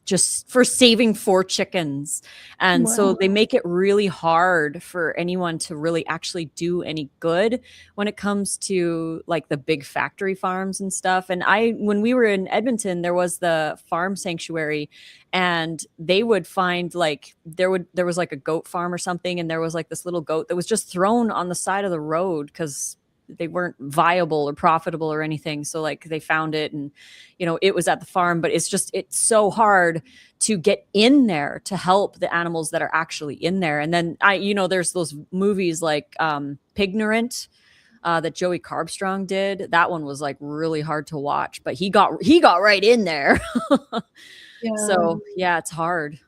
just for saving 4 chickens. And Wow. so they make it really hard for anyone to really actually do any good when it comes to like the big factory farms and stuff. And when we were in Edmonton, there was the farm sanctuary, and they would find like there was like a goat farm or something, and there was like this little goat that was just thrown on the side of the road because they weren't viable or profitable or anything. So like they found it, and it was at the farm, but it's so hard to get in there to help the animals that are actually in there. And then there's those movies like Pignorant that Joey Carbstrong did. That one was like really hard to watch, but he got right in there. So yeah, it's hard.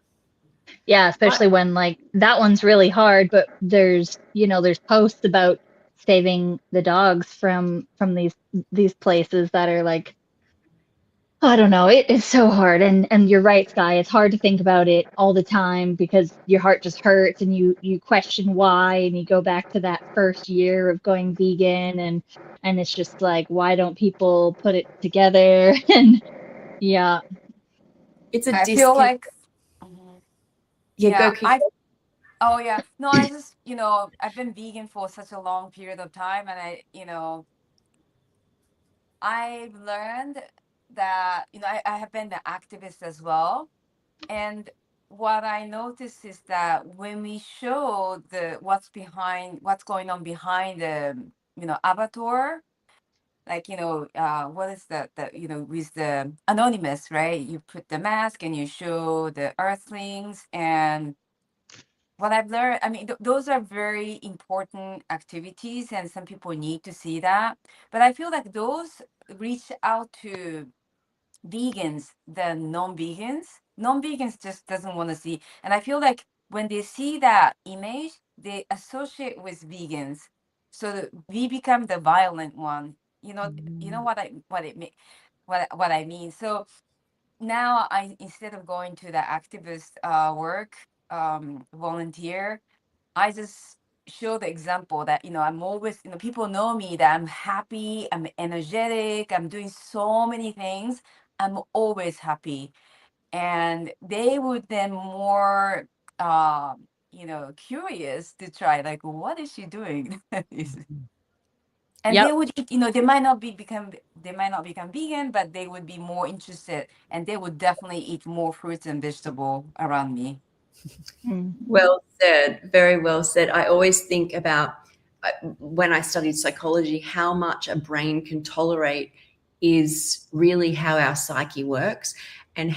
Yeah, especially when like that one's really hard, but there's posts about saving the dogs from these places that are like, I don't know, it's so hard. And you're right, Sky, it's hard to think about it all the time because your heart just hurts and you question why, and you go back to that first year of going vegan, and it's just like, why don't people put it together? And yeah. It's a I feel like go Kiko. Oh yeah. No, I just, I've been vegan for such a long period of time, and I've learned that, I have been an activist as well. And what I noticed is that when we show what's going on behind the, avatar, like, what is that, with the anonymous, right? You put the mask and you show the earthlings. And what I've learned, I mean, those are very important activities, and some people need to see that. But I feel like those reach out to vegans than non-vegans. Non-vegans just doesn't want to see. And I feel like when they see that image, they associate with vegans. So we become the violent one. You know what I mean. So now instead of going to the activist work, volunteer, I just show the example that I'm always, people know me that I'm happy, I'm energetic, I'm doing so many things, I'm always happy. And they would then more curious to try, like, what is she doing? And Yep. they would they might not become vegan, but they would be more interested, and they would definitely eat more fruits and vegetables around me. Well said. Very well said. I always think about when I studied psychology, how much a brain can tolerate is really how our psyche works, and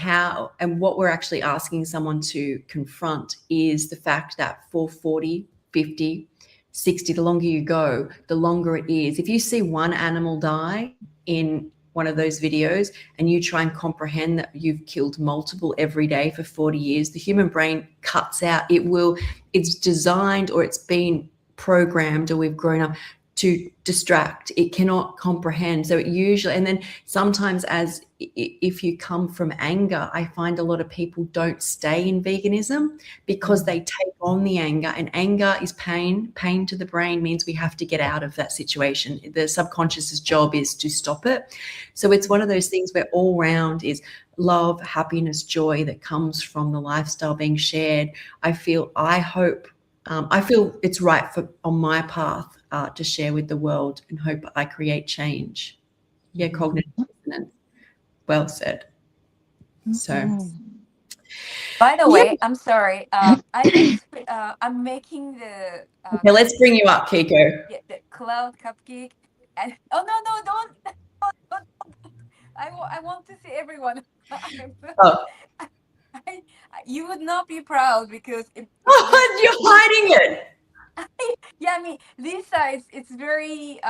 what we're actually asking someone to confront is the fact that for 40, 50, 60, the longer you go, the longer it is. If you see one animal die in one of those videos and you try and comprehend that you've killed multiple every day for 40 years, the human brain cuts out. It's designed, or it's been programmed, or we've grown up to distract. It cannot comprehend. So it usually, and then sometimes if you come from anger, I find a lot of people don't stay in veganism because they take on the anger, and anger is pain. Pain to the brain means we have to get out of that situation. The subconscious's job is to stop it. So it's one of those things where all round is love, happiness, joy that comes from the lifestyle being shared. I feel it's right on my path to share with the world, and hope I create change. Yeah, cognitive dissonance. Well said. So, by the way, I'm sorry. I'm making the. Okay, let's bring you up, Kiko. The cloud cupcake. And don't. I want to see everyone. Oh. You would not be proud because you're hiding it. Yeah, I mean, Lisa, it's very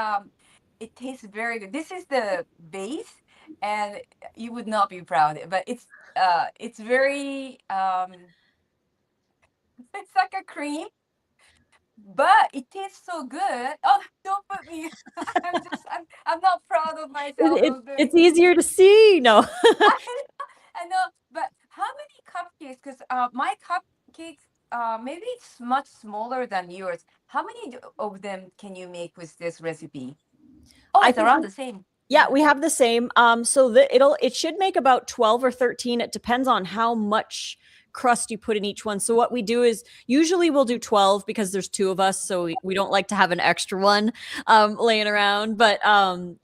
it tastes very good. This is the base, and you would not be proud, but it's very it's like a cream, but it tastes so good. Oh, don't put me. I'm not proud of myself. It's easier to see. No. I know, but how many cupcakes? Because my cupcakes, maybe it's much smaller than yours. How many of them can you make with this recipe? Oh, it's around the same. Yeah, we have the same. So it should make about 12 or 13. It depends on how much crust you put in each one. So what we do is usually we'll do 12 because there's 2 of us, so we don't like to have an extra one laying around. But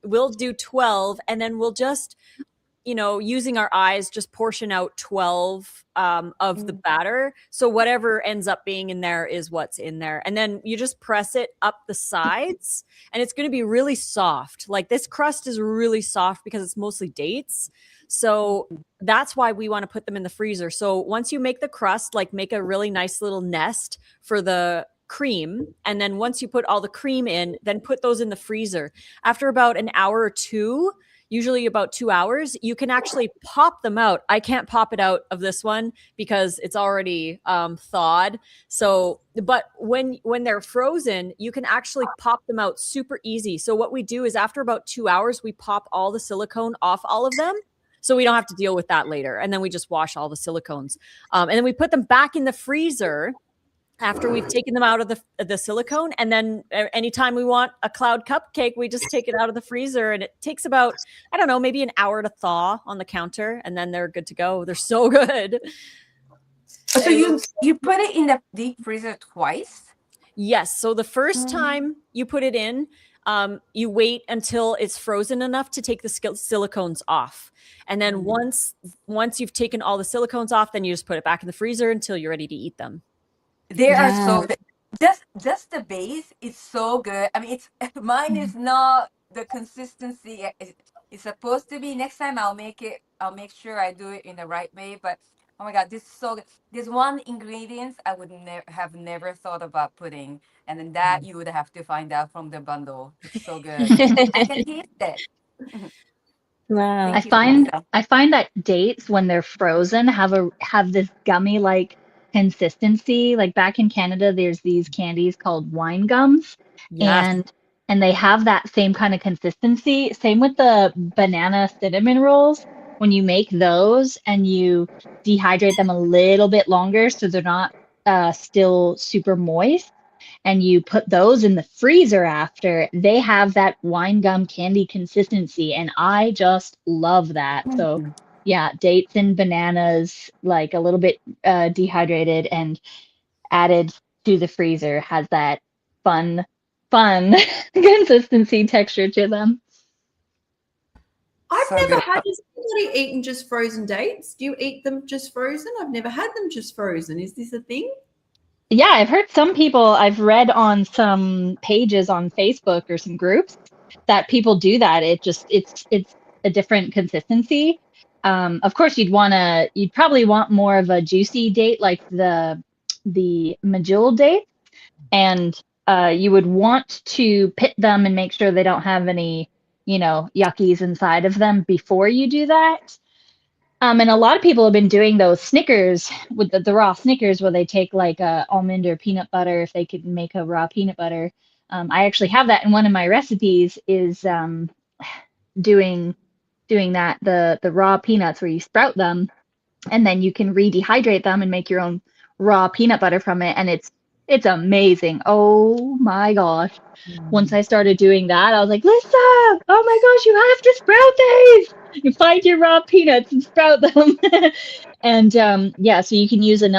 we'll do 12, and then we'll just using our eyes, just portion out 12 of the batter. So whatever ends up being in there is what's in there. And then you just press it up the sides and it's going to be really soft. Like this crust is really soft because it's mostly dates. So that's why we want to put them in the freezer. So once you make the crust, like make a really nice little nest for the cream. And then once you put all the cream in, then put those in the freezer. After about an hour or two, usually about 2 hours, you can actually pop them out. I can't pop it out of this one because it's already thawed. So, but when they're frozen, you can actually pop them out super easy. So what we do is after about 2 hours, we pop all the silicone off all of them. So we don't have to deal with that later. And then we just wash all the silicones. And then we put them back in the freezer after we've taken them out of the silicone. And then anytime we want a cloud cupcake, we just take it out of the freezer and it takes about, I don't know, maybe an hour to thaw on the counter. And then they're good to go. They're so good. So you put it in the deep freezer twice? Yes. So the first time you put it in, you wait until it's frozen enough to take the silicones off. And then once you've taken all the silicones off, then you just put it back in the freezer until you're ready to eat them. They are so good. Just the base is so good. I mean, it's mine is not the consistency it's supposed to be. Next time I'll make sure I do it in the right way. But oh my God, this is so good. There's one ingredient I would have never thought about putting, and then that you would have to find out from the bundle. It's so good. I can taste it. Wow. I find that dates when they're frozen have this gummy like consistency. Like back in Canada, there's these candies called wine gums, Yes. and they have that same kind of consistency. Same with the banana cinnamon rolls. When you make those and you dehydrate them a little bit longer so they're not still super moist, and you put those in the freezer after, they have that wine gum candy consistency, and I just love that. So yeah, dates and bananas, like a little bit dehydrated and added to the freezer, has that fun consistency texture to them. I've So never good. had this. Anybody eaten just frozen dates? Do you eat them just frozen? I've never had them just frozen. Is this a thing? Yeah, I've heard some people, I've read on some pages on Facebook or some groups that people do that. It's a different consistency. Of course, you'd probably want more of a juicy date like the Medjool date, and you would want to pit them and make sure they don't have any, yuckies inside of them before you do that. And a lot of people have been doing those Snickers with the raw Snickers where they take like almond or peanut butter if they could make a raw peanut butter. I actually have that in one of my recipes is doing that, the raw peanuts where you sprout them and then you can re-dehydrate them and make your own raw peanut butter from it. And it's amazing. Oh my gosh. Once I started doing that, I was like, Lisa, oh my gosh, you have to sprout these. You find your raw peanuts and sprout them. And so you can use a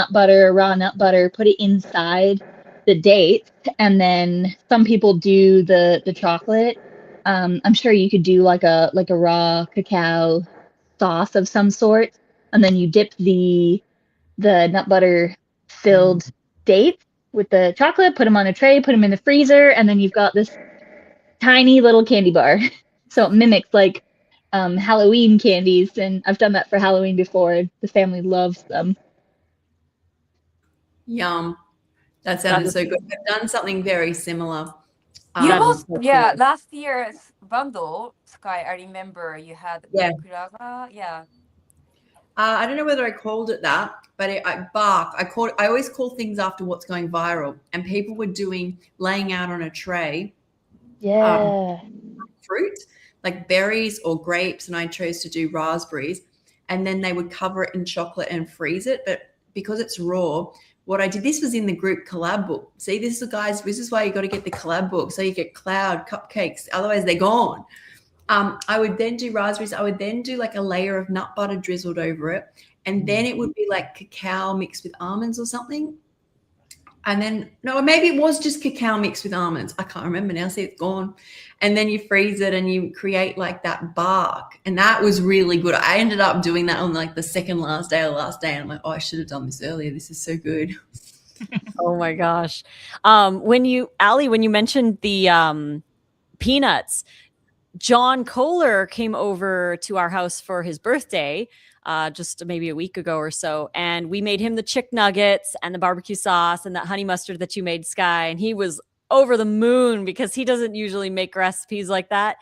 raw nut butter, put it inside the dates. And then some people do the chocolate. I'm sure you could do like a raw cacao sauce of some sort. And then you dip the nut butter filled dates with the chocolate, put them on a tray, put them in the freezer, and then you've got this tiny little candy bar. So it mimics like Halloween candies, and I've done that for Halloween before. The family loves them. Yum. That sounded so good. I've done something very similar. Last year's bundle, Sky, I remember you had Yeah. Kuraga. Yeah. I don't know whether I called it that, but I always call things after what's going viral. And people were laying out on a tray fruit, like berries or grapes, and I chose to do raspberries. And then they would cover it in chocolate and freeze it. But because it's raw, what I did, this was in the group collab book. See, this is why you got to get the collab book. So you get cloud cupcakes, otherwise they're gone. I would then do raspberries. I would then do like a layer of nut butter drizzled over it. And then it would be like cacao mixed with almonds or something. And then, no, maybe it was just cacao mixed with almonds. I can't remember now. See, it's gone. And then you freeze it and you create like that bark. And that was really good. I ended up doing that on like the second last day or last day. And I'm like, oh, I should have done this earlier. This is so good. Oh my gosh. Allie, when you mentioned the peanuts, John Kohler came over to our house for his birthday just maybe a week ago or so. And we made him the chick nuggets and the barbecue sauce and that honey mustard that you made, Sky. And he was over the moon because he doesn't usually make recipes like that.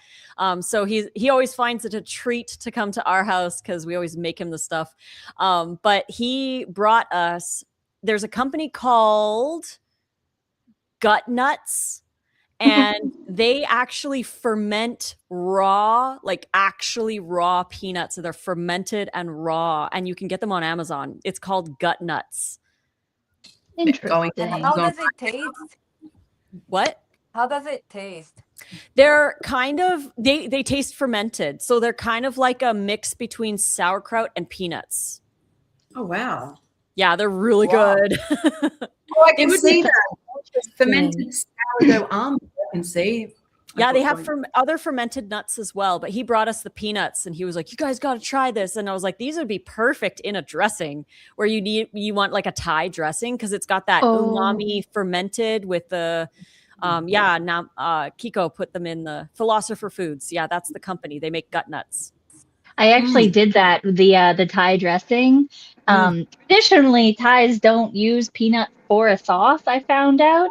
So he always finds it a treat to come to our house because we always make him the stuff. But he brought us, there's a company called Gut Nuts. And they actually ferment raw, like actually raw peanuts. So they're fermented and raw, and you can get them on Amazon. It's called Gut Nuts. Interesting. And how does it taste? What? How does it taste? They're kind of, they taste fermented. So they're kind of like a mix between sauerkraut and peanuts. Oh, wow. Yeah, they're really Wow. good. Oh, I can see that. Fermented sourdough almonds, I can see. Yeah, they have other fermented nuts as well, but he brought us the peanuts and he was like, you guys got to try this. And I was like, these would be perfect in a dressing where you want like a Thai dressing because it's got that umami fermented with the, Kiko put them in the Philosopher Foods. Yeah, that's the company. They make Gut Nuts. I actually did that, the Thai dressing. Traditionally, Thais don't use peanuts for a sauce, I found out.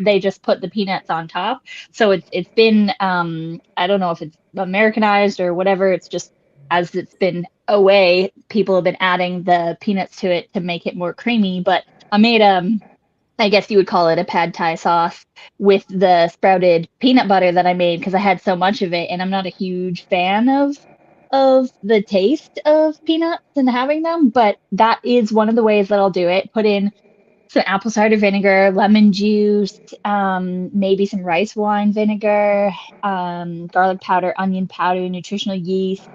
They just put the peanuts on top. So it's been, I don't know if it's Americanized or whatever. It's just, as it's been away, people have been adding the peanuts to it to make it more creamy. But I made, I guess you would call it a pad Thai sauce with the sprouted peanut butter that I made because I had so much of it. And I'm not a huge fan of the taste of peanuts and having them, but that is one of the ways that I'll do it. Put in some apple cider vinegar, lemon juice, maybe some rice wine vinegar, garlic powder, onion powder, nutritional yeast,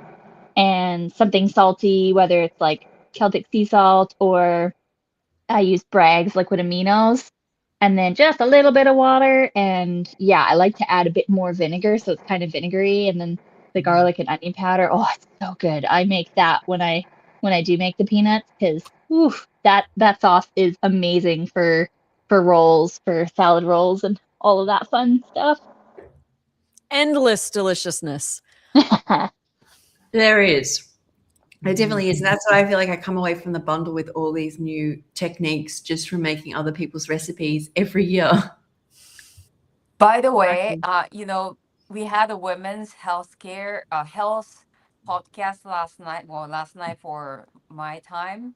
and something salty, whether it's like Celtic sea salt or I use Bragg's liquid aminos, and then just a little bit of water. And yeah, I like to add a bit more vinegar so it's kind of vinegary, and then the garlic and onion powder. Oh, it's so good. I make that when I do make the peanuts because that sauce is amazing for rolls, for salad rolls, and all of that fun stuff. Endless deliciousness. There is. It definitely is. And that's why I feel like I come away from the bundle with all these new techniques just from making other people's recipes every year. By the way, we had a women's health podcast last night. Well, last night for my time.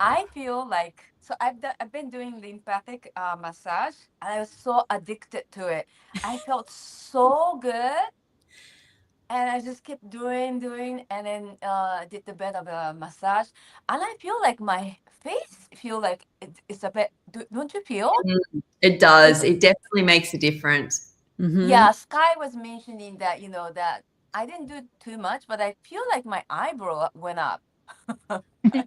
I feel like I've been doing lymphatic massage, and I was so addicted to it. I felt so good, and I just kept doing, and then did the bit of a massage, and I feel like my face feel like it's a bit. Don't you feel? It does. It definitely makes a difference. Mm-hmm. Yeah, Sky was mentioning that that I didn't do too much, but I feel like my eyebrow went up.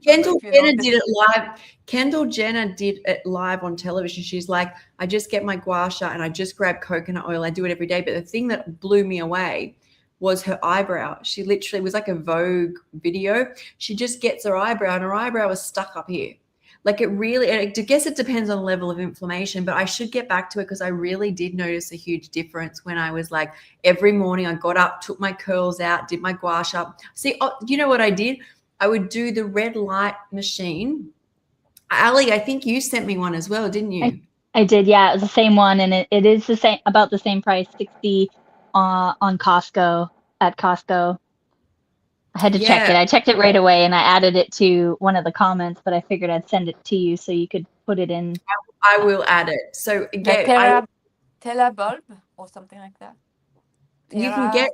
Kendall Jenner did it live. Kendall Jenner did it live on television. She's like, I just get my gua sha and I just grab coconut oil. I do it every day. But the thing that blew me away was her eyebrow. She literally, it was like a Vogue video. She just gets her eyebrow and her eyebrow was stuck up here. Like I guess it depends on the level of inflammation, but I should get back to it because I really did notice a huge difference when I was like, every morning I got up, took my curls out, did my gua sha. See, you know what I did? I would do the red light machine. Ali, I think you sent me one as well, didn't you? I did, yeah. It was the same one, and it is the same, about the same price, $60 on Costco, at Costco. I had to check it. I checked it right away, and I added it to one of the comments, but I figured I'd send it to you so you could put it in. I will add it. So again, Telabulb or something like that. You can get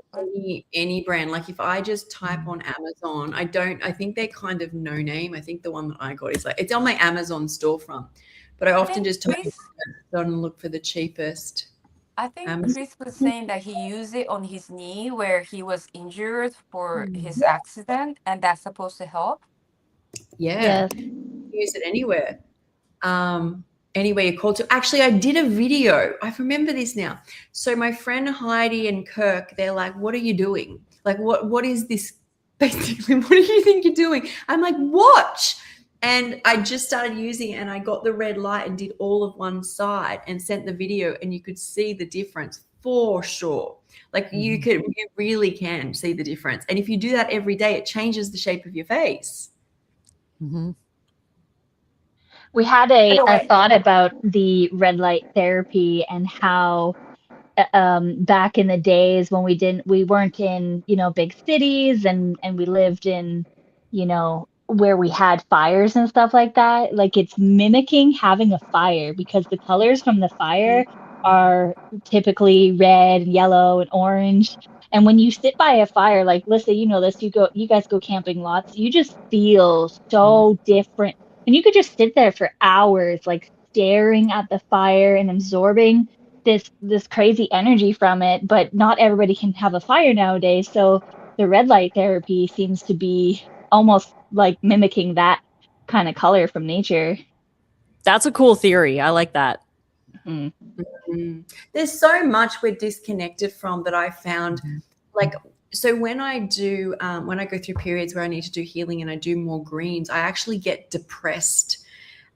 any brand. Like if I just type on Amazon, I think they're kind of no name. I think the one that I got is like, it's on my Amazon storefront, but I often just type it on and look for the cheapest. I think Chris was saying that he used it on his knee where he was injured for his accident, and that's supposed to help. Yeah. Use it anywhere. anywhere you're called to. Actually, I did a video. I remember this now. So my friend Heidi and Kirk, they're like, "What are you doing? Like, what is this? Basically, what do you think you're doing?" I'm like, "Watch." And I just started using it, and I got the red light and did all of one side and sent the video, and you could see the difference for sure. Like you really can see the difference. And if you do that every day, it changes the shape of your face. Mm-hmm. We had a thought about the red light therapy and how back in the days when we weren't in, big cities and we lived in, where we had fires and stuff like that. Like it's mimicking having a fire because the colors from the fire are typically red, yellow, and orange. And when you sit by a fire, like Lissa, you know this, you guys go camping lots, you just feel so different. And you could just sit there for hours, like staring at the fire and absorbing this crazy energy from it. But not everybody can have a fire nowadays. So the red light therapy seems to be almost like mimicking that kind of color from nature. That's a cool theory. I like that. There's so much we're disconnected from that I found. Like, so when I go through periods where I need to do healing and I do more greens, I actually get depressed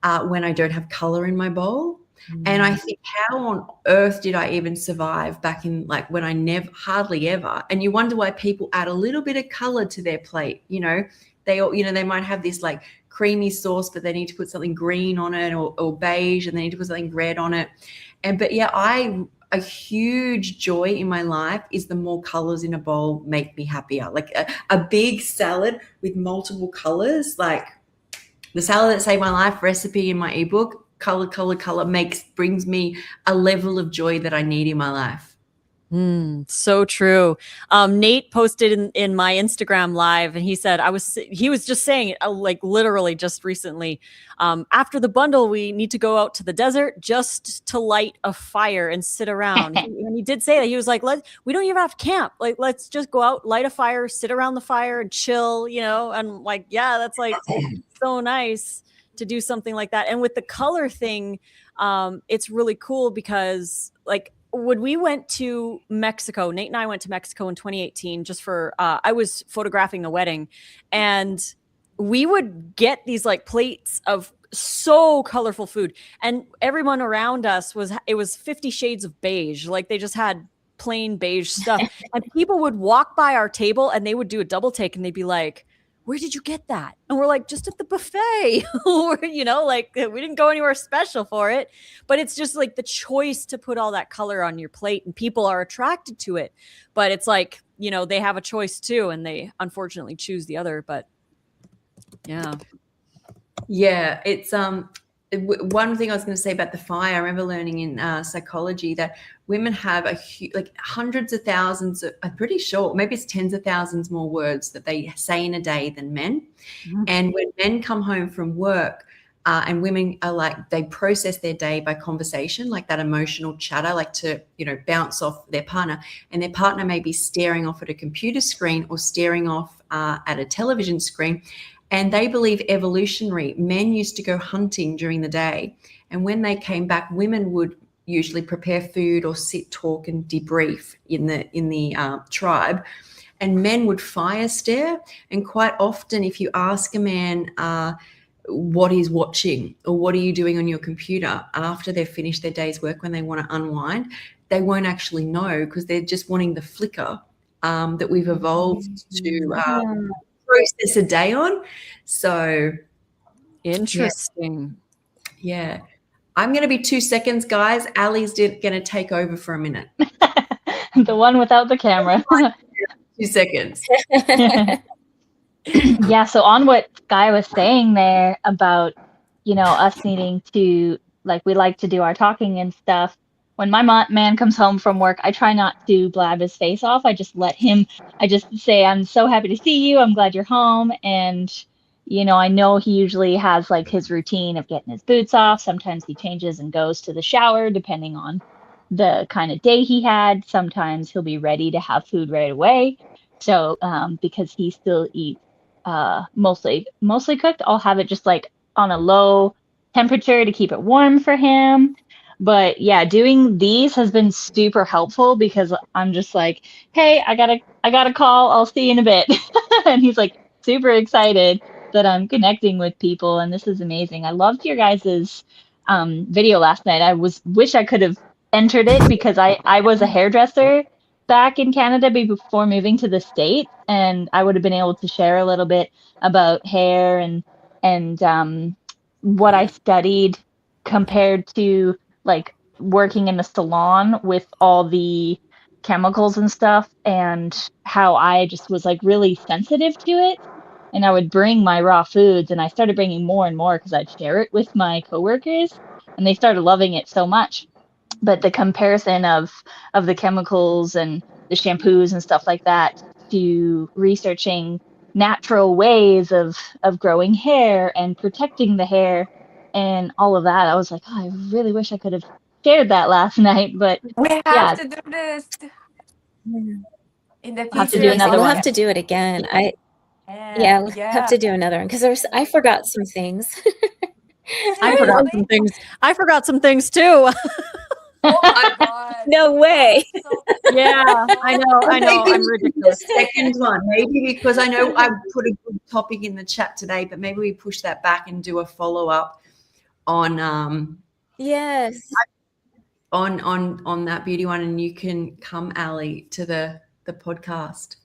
when I don't have color in my bowl. And I think, how on earth did I even survive back in like when I hardly ever? And you wonder why people add a little bit of color to their plate. They might have this like creamy sauce, but they need to put something green on it or beige, and they need to put something red on it. A huge joy in my life is the more colors in a bowl make me happier. Like a big salad with multiple colors, like the salad that saved my life recipe in my ebook, color brings me a level of joy that I need in my life. So true. Nate posted in my Instagram live, and he said he was just saying it like literally just recently. After the bundle, we need to go out to the desert just to light a fire and sit around. And he did say that. He was like, we don't even have to camp. Like, let's just go out, light a fire, sit around the fire and chill, and like, yeah, that's like so nice to do something like that. And with the color thing, it's really cool because like, when we went to Mexico, Nate and I went to Mexico in 2018 just for, I was photographing a wedding, and we would get these like plates of so colorful food, and everyone around us it was 50 shades of beige. Like they just had plain beige stuff. And people would walk by our table and they would do a double take and they'd be like, "Where did you get that?" And we're like, "Just at the buffet." Like we didn't go anywhere special for it, but it's just like the choice to put all that color on your plate, and people are attracted to it. But it's like, they have a choice too, and they unfortunately choose the other. But yeah. It's one thing I was going to say about the fire. I remember learning in psychology that women have hundreds of thousands I'm pretty sure, maybe it's tens of thousands more words that they say in a day than men. And when men come home from work, and women are like, they process their day by conversation, like that emotional chatter, like to, bounce off their partner, and their partner may be staring off at a computer screen or staring off at a television screen. And they believe evolutionary. Men used to go hunting during the day, and when they came back, women would usually prepare food or sit, talk, and debrief in the tribe, and men would fire stare. And quite often, if you ask a man what he's watching or what are you doing on your computer after they've finished their day's work, when they want to unwind, they won't actually know, because they're just wanting the flicker that we've evolved to process a day on. So interesting. Yeah. I'm going to be 2 seconds, guys. Ali's going to take over for a minute. The one without the camera. 2 seconds. Yeah, so on what Sky was saying there about, us needing to, like, we like to do our talking and stuff. When my man comes home from work, I try not to blab his face off. I just say, "I'm so happy to see you. I'm glad you're home." And, I know he usually has like his routine of getting his boots off. Sometimes he changes and goes to the shower, depending on the kind of day he had. Sometimes he'll be ready to have food right away. So, because he still eats mostly cooked, I'll have it just like on a low temperature to keep it warm for him. But yeah, doing these has been super helpful because I'm just like, hey, I gotta call. I'll see you in a bit. And he's like super excited that I'm connecting with people, and this is amazing. I loved your guys's video last night. Wish I could have entered it because I was a hairdresser back in Canada before moving to the States, and I would have been able to share a little bit about hair and what I studied compared to like working in a salon with all the chemicals and stuff, and how I just was like really sensitive to it. And I would bring my raw foods, and I started bringing more and more because I'd share it with my coworkers, and they started loving it so much. But the comparison of the chemicals and the shampoos and stuff like that to researching natural ways of growing hair and protecting the hair and all of that, I was like, oh, I really wish I could have shared that last night. But We have yeah, to do this in the We'll have to future. do Amazing. another We'll one. have to do it again. Yeah, We'll have to do another one because I forgot some things. I forgot some things. I forgot some things too. Oh my god. No way. Yeah, I know. Maybe I'm we can do ridiculous. the second one, maybe because I know I put a good topic in the chat today, but maybe we push that back and do a follow up on Yes. on that beauty one, and you can come, Ali, to the podcast.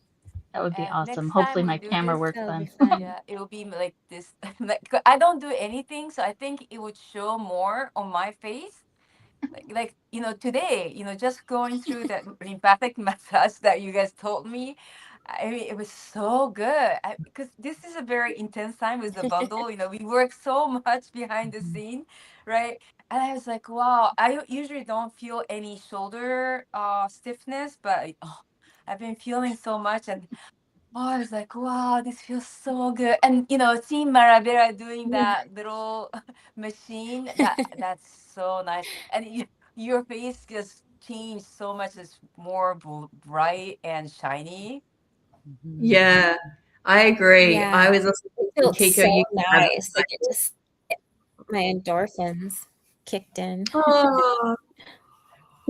that would be And awesome. next Hopefully time we my do camera this, works That'll then. be fun. yeah, it will be like this. Like I don't do anything, so I think it would show more on my face. Like today, just going through that lymphatic massage that you guys told me. I mean, it was so good because this is a very intense time with the bundle. We work so much behind the scene, right? And I was like, wow, I usually don't feel any shoulder stiffness, but I've been feeling so much, and I was like, wow, this feels so good. And seeing Maravera doing that little machine, that's so nice. And your face just changed so much. It's more bright and shiny. Yeah, I agree. Yeah. I was also Felt thinking, Kiko, so you can have nice. Like it just, my endorphins kicked in. oh,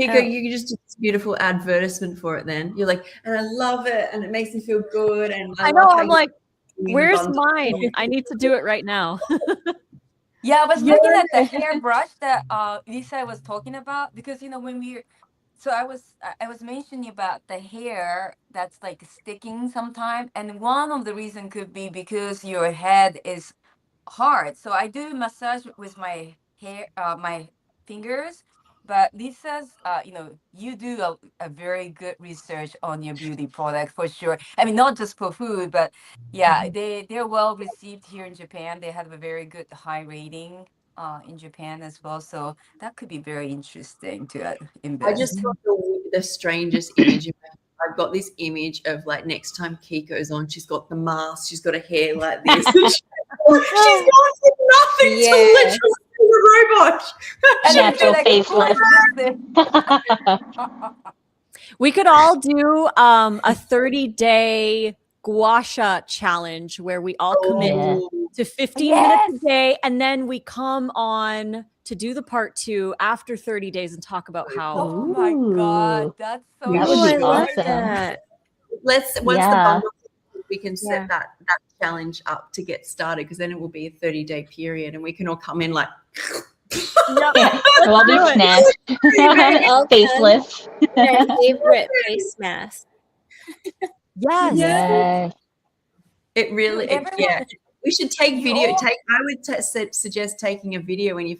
Kiko, Oh. you can just do this beautiful advertisement for it. Then you're like, and I love it, and it makes me feel good, and I love know. how I'm you're like, doing the where's bundle. mine? I need to do it right now. Yeah, I was looking at the hairbrush that Lisa was talking about, because when so I was mentioning about the hair that's like sticking sometime, and one of the reason could be because your head is hard. So I do massage with my hair, my fingers. But Lisa's, you do a very good research on your beauty product for sure. I mean, not just for food, but yeah, they're well received here in Japan. They have a very good high rating in Japan as well. So that could be very interesting to I invest. just got the strangest image. I've got this image of like next time Kiko's on, she's got the mask, she's got a hair like this. she's got nothing to Yes. literally do the robot. And then Natural be like, "What is this thing?" We could all do a 30-day gua sha challenge where we all commit Yeah. to 15 Yes. minutes a day, and then we come on to do the part 2 after 30 days and talk about how Oh my god, Ooh. that's so That That would Oh, would be be I love awesome. that. Once the Yeah. bundle, we can set Yeah. that challenge up to get started, because then it will be a 30-day period, and we can all come in like. Yeah. We'll all be do it. snatched. All Faceless. Our favorite face mask. yes. Yes. It really, Dude, everyone- yeah. We should take You video. all- I would suggest taking a video when you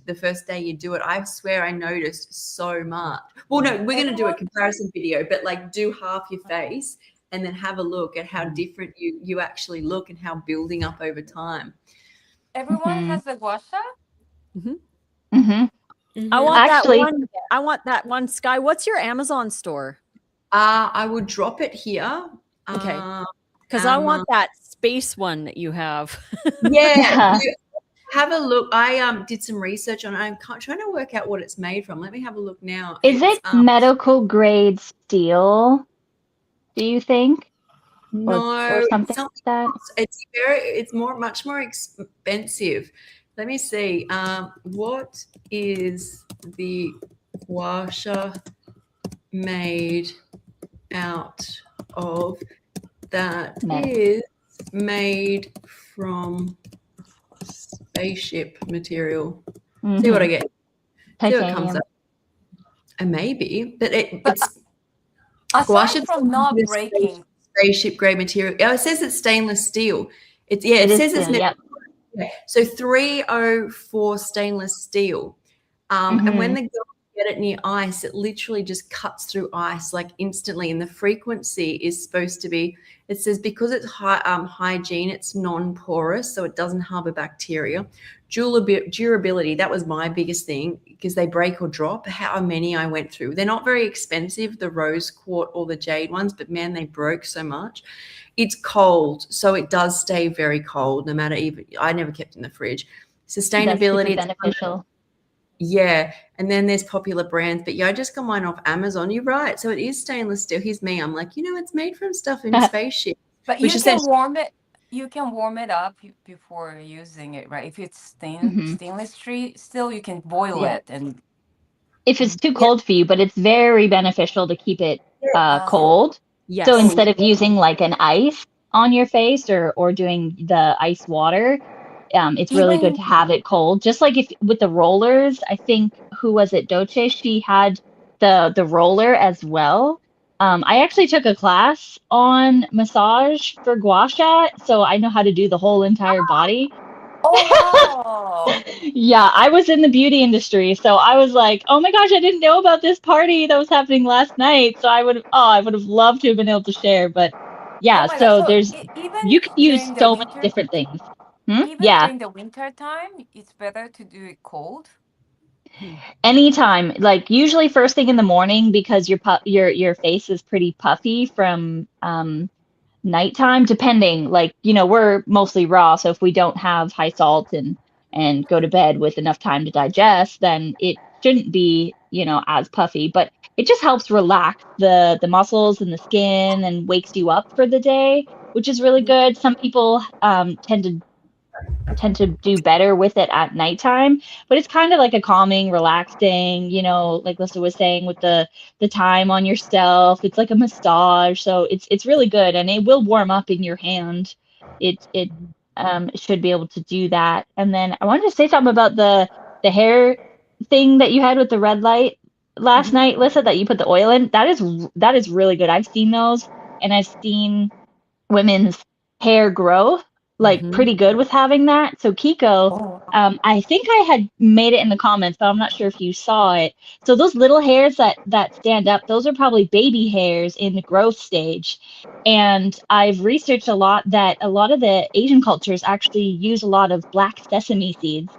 the first day you do it. I swear I noticed so much. Well, no, we're going to do a comparison video, but like do half your face and then have a look at how different you actually look and how building up over time. Everyone Mhm. has the gua sha? Mm-hmm. I want Actually- that one. I want that one. Sky, what's your Amazon store? I would drop it here. Okay. Because I want that space one that you have. Yeah. Have a look. I did some research on it. I'm trying to work out what it's made from. Let me have a look now. Is It's, it medical grade steel? Do you think? No, Or something like that? It's much more expensive. Let me see. What is the gua sha made out of that Metal. is made from spaceship material? See what I get. See what comes Titanium. up. And maybe, but But it's aside gouache from not is breaking, spaceship grade material. Oh, it says it's stainless steel. It is says it's steel, made. yep. So 304 stainless steel. And when the girls get it near ice, it literally just cuts through ice like instantly. And the frequency is supposed to be, it says because it's hygiene, it's non-porous, so it doesn't harbor bacteria. Durability, that was my biggest thing because they break or drop. How many I went through. They're not very expensive, the rose quartz or the jade ones, but man, they broke so much. It's cold, so it does stay very cold no matter even. I never kept it in the fridge. That's super Sustainability, it's beneficial. yeah, and then there's popular brands, but yeah, I just got mine off Amazon. You're right, so it is stainless steel. Here's me. I'm like, it's made from stuff in spaceship. but Which you is can essentially- warm it. You can warm it up before using it, right? If it's stainless steel, you can boil Yeah. it and If it's too cold for you, but it's very beneficial to keep it cold. Yes. So instead of using like an ice on your face or doing the ice water, it's really good to have it cold. Just like if with the rollers, I think who was it? Doce, she had the roller as well. I actually took a class on massage for gua sha, so I know how to do the whole entire body. oh wow. Yeah, I was in the beauty industry, so I was like, "Oh my gosh, I didn't know about this party that was happening last night." So I would have loved to have been able to share, but yeah, Oh my so God. there's Even you can use during the so many winter, different things. even Yeah, during the winter time, it's better to do it cold. anytime. Like usually first thing in the morning because your face is pretty puffy from nighttime, depending, like, we're mostly raw, so if we don't have high salt and go to bed with enough time to digest, then it shouldn't be, as puffy, but it just helps relax the muscles and the skin and wakes you up for the day, which is really good. Some people tend to do better with it at nighttime, but it's kind of like a calming, relaxing, like Lisa was saying with the time on yourself. It's like a massage, so it's really good, and it will warm up in your hand. It should be able to do that. And then I wanted to say something about the hair thing that you had with the red light last night, Lisa, that you put the oil in. That is really good. I've seen those, and I've seen women's hair grow like pretty good with having that. So Kiko, I think I had made it in the comments, but I'm not sure if you saw it. So those little hairs that stand up, those are probably baby hairs in the growth stage. And I've researched a lot that a lot of the Asian cultures actually use a lot of black sesame seeds.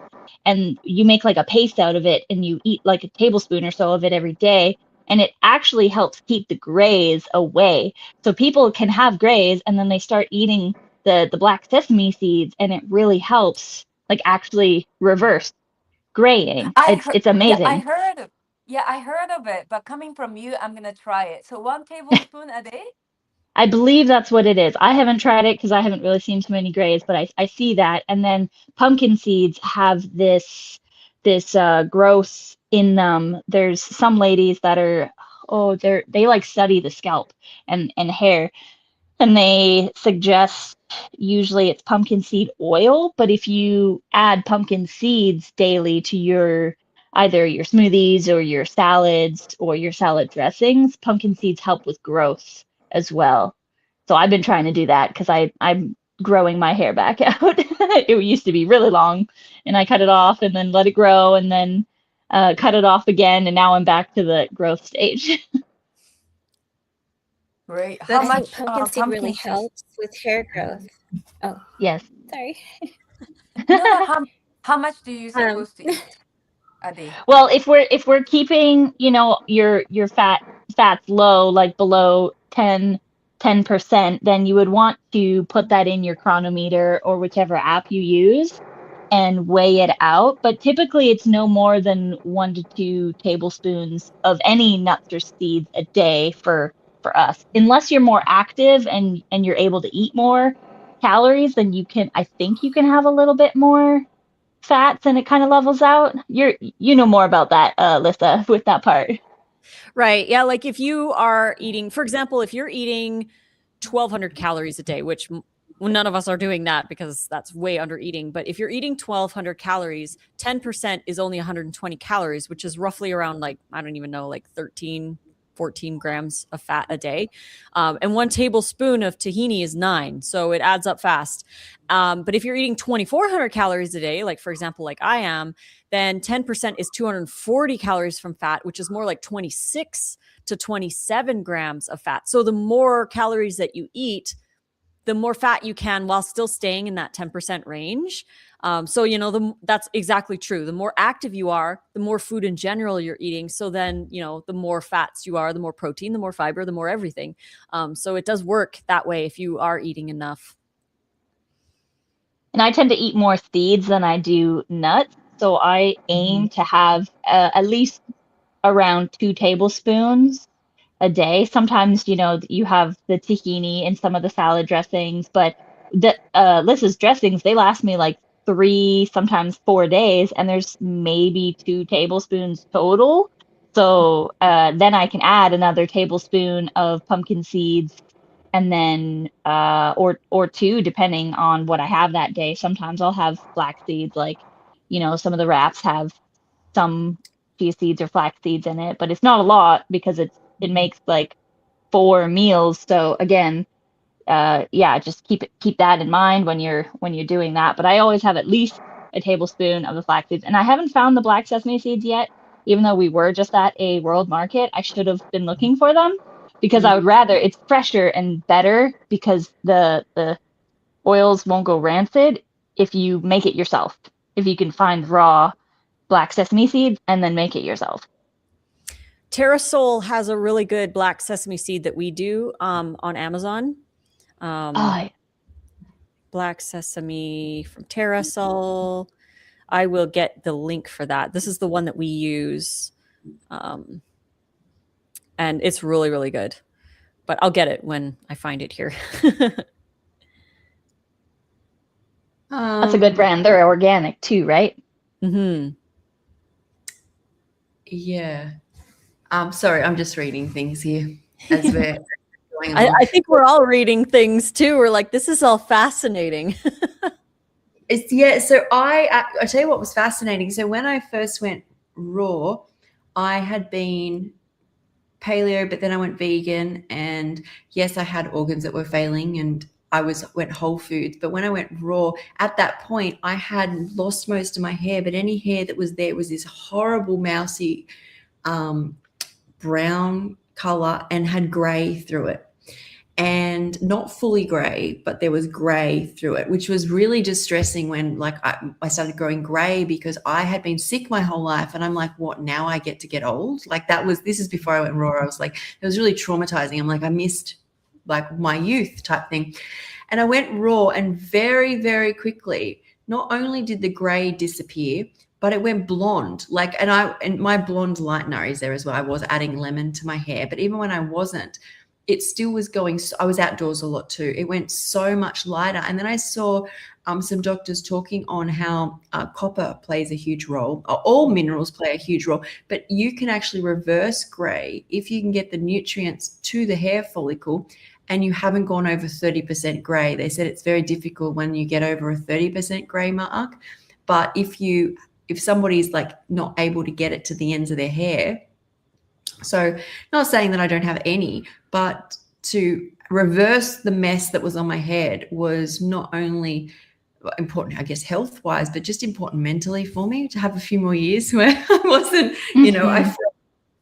And you make like a paste out of it and you eat like a tablespoon or so of it every day. And it actually helps keep the grays away. So people can have grays and then they start eating the black sesame seeds, and it really helps like actually reverse graying. It's amazing. I heard of it, but coming from you, I'm gonna try it. So 1 tablespoon a day? I believe that's what it is. I haven't tried it because I haven't really seen too many grays, but I see that. And then pumpkin seeds have this growth in them. There's some ladies that are they like study the scalp and hair, and they suggest usually it's pumpkin seed oil, but if you add pumpkin seeds daily to either your smoothies or your salads or your salad dressings, pumpkin seeds help with growth as well. So I've been trying to do that because I'm growing my hair back out. It used to be really long, and I cut it off and then let it grow and then cut it off again, and now I'm back to the growth stage. Great. How How I much think pumpkin seed really seeds? helps with hair growth. Oh, Yes. sorry. No, how much do you supposed to eat a day? Well, if we're keeping, your fats low, like below 10%, then you would want to put that in your chronometer or whichever app you use and weigh it out. But typically it's no more than 1 to 2 tablespoons of any nuts or seeds a day for us. Unless you're more active and you're able to eat more calories, then I think you can have a little bit more fats and it kind of levels out. You know more about that, Lissa, with that part. Right. Yeah. Like if you are eating, for example, if you're eating 1,200 calories a day, which none of us are doing that because that's way under eating. But if you're eating 1,200 calories, 10% is only 120 calories, which is roughly around like, I don't even know, like 13, 14 grams of fat a day. And 1 tablespoon of tahini is 9. So it adds up fast. But if you're eating 2,400 calories a day, like for example, like I am, then 10% is 240 calories from fat, which is more like 26 to 27 grams of fat. So the more calories that you eat, the more fat you can while still staying in that 10% range. So, you know, that's exactly true. The more active you are, the more food in general you're eating. So then, you know, the more fats you are, the more protein, the more fiber, the more everything. So it does work that way if you are eating enough. And I tend to eat more seeds than I do nuts. So I aim to have at least around 2 tablespoons a day. Sometimes, you know, you have the tahini in some of the salad dressings, but Lissa's dressings, they last me like 3, sometimes 4 days, and there's maybe 2 tablespoons total. So then I can add another tablespoon of pumpkin seeds, and then or 2, depending on what I have that day. Sometimes I'll have flax seeds, like, you know, some of the wraps have some chia seeds or flax seeds in it, but it's not a lot because it makes like 4 meals. So again, yeah, just keep that in mind when you're doing that. But I always have at least a tablespoon of the flax seeds, and I haven't found the black sesame seeds yet. Even though we were just at a world market, I should have been looking for them because I would rather, it's fresher and better because the oils won't go rancid if you make it yourself. If you can find raw black sesame seeds and then make it yourself. Terrasol has a really good black sesame seed that we do on Amazon. Black sesame from Terrasol. I will get the link for that. This is the one that we use. And it's really, really good. But I'll get it when I find it here. That's a good brand. They're organic too, right? Mm-hmm. Yeah. Sorry, I'm just reading things here as we're going on. I think we're all reading things too. We're like, this is all fascinating. So I tell you what was fascinating. So when I first went raw, I had been paleo, but then I went vegan, and yes, I had organs that were failing, and I went whole foods. But when I went raw, at that point, I had lost most of my hair, but any hair that was there was this horrible mousy brown color and had gray through it. And not fully gray, but there was gray through it, which was really distressing when like I started growing gray because I had been sick my whole life. And I'm like, what, now I get to get old? Like this is before I went raw. I was like, it was really traumatizing. I'm like, I missed like my youth type thing. And I went raw, and very, very quickly, not only did the gray disappear, but it went blonde. Like, and my blonde lightener is there as well. I was adding lemon to my hair, but even when I wasn't, it still was going. I was outdoors a lot too. It went so much lighter. And then I saw some doctors talking on how copper plays a huge role. All minerals play a huge role, but you can actually reverse gray if you can get the nutrients to the hair follicle and you haven't gone over 30% gray. They said it's very difficult when you get over a 30% gray mark. But if somebody's like not able to get it to the ends of their hair, so not saying that I don't have any, but to reverse the mess that was on my head was not only important, I guess, health-wise, but just important mentally for me to have a few more years where I wasn't, I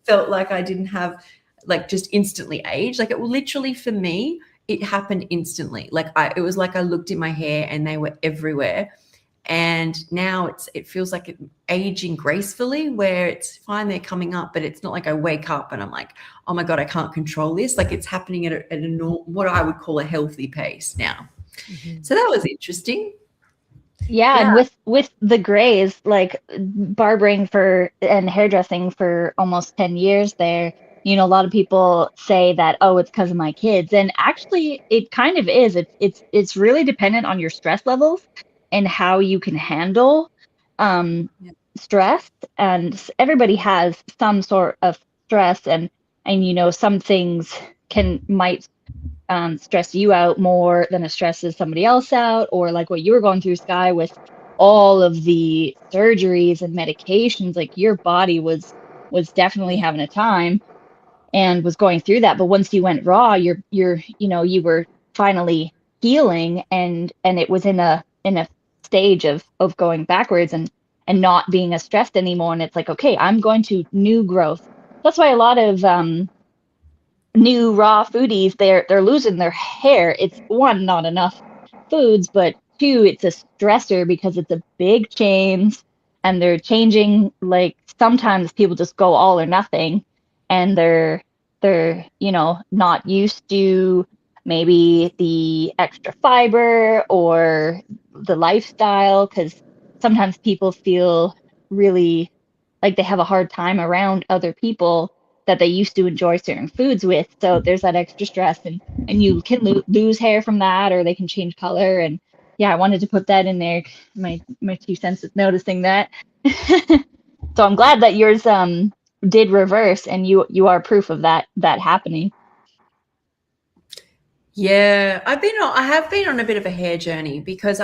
felt like I didn't have like just instantly age. Like it literally for me, it happened instantly. Like it was like I looked at my hair and they were everywhere. And now it feels like it aging gracefully, where it's fine, they're coming up, but it's not like I wake up and I'm like, oh my God, I can't control this. Like it's happening at a what I would call a healthy pace now. Mm-hmm. So that was interesting. Yeah, and with the grays, like barbering and hairdressing for almost 10 years there, a lot of people say that, oh, it's because of my kids. And actually it kind of is. It's really dependent on your stress levels and how you can handle stress, and everybody has some sort of stress, and some things might stress you out more than it stresses somebody else out, or like what you were going through, Sky, with all of the surgeries and medications. Like your body was definitely having a time and was going through that. But once you went raw, you were finally healing, and it was in a stage of going backwards and not being as stressed anymore. And it's like, okay, I'm going to new growth. That's why a lot of new raw foodies, they're losing their hair. It's one, not enough foods, but two, it's a stressor because it's a big change, and they're changing. Like sometimes people just go all or nothing, and they're not used to maybe the extra fiber or the lifestyle, because sometimes people feel really like they have a hard time around other people that they used to enjoy certain foods with. So there's that extra stress, and you can lose hair from that, or they can change color. And yeah, I wanted to put that in there. My 2 cents of noticing that. So I'm glad that yours did reverse, and you are proof of that happening. Yeah, I have been on a bit of a hair journey, because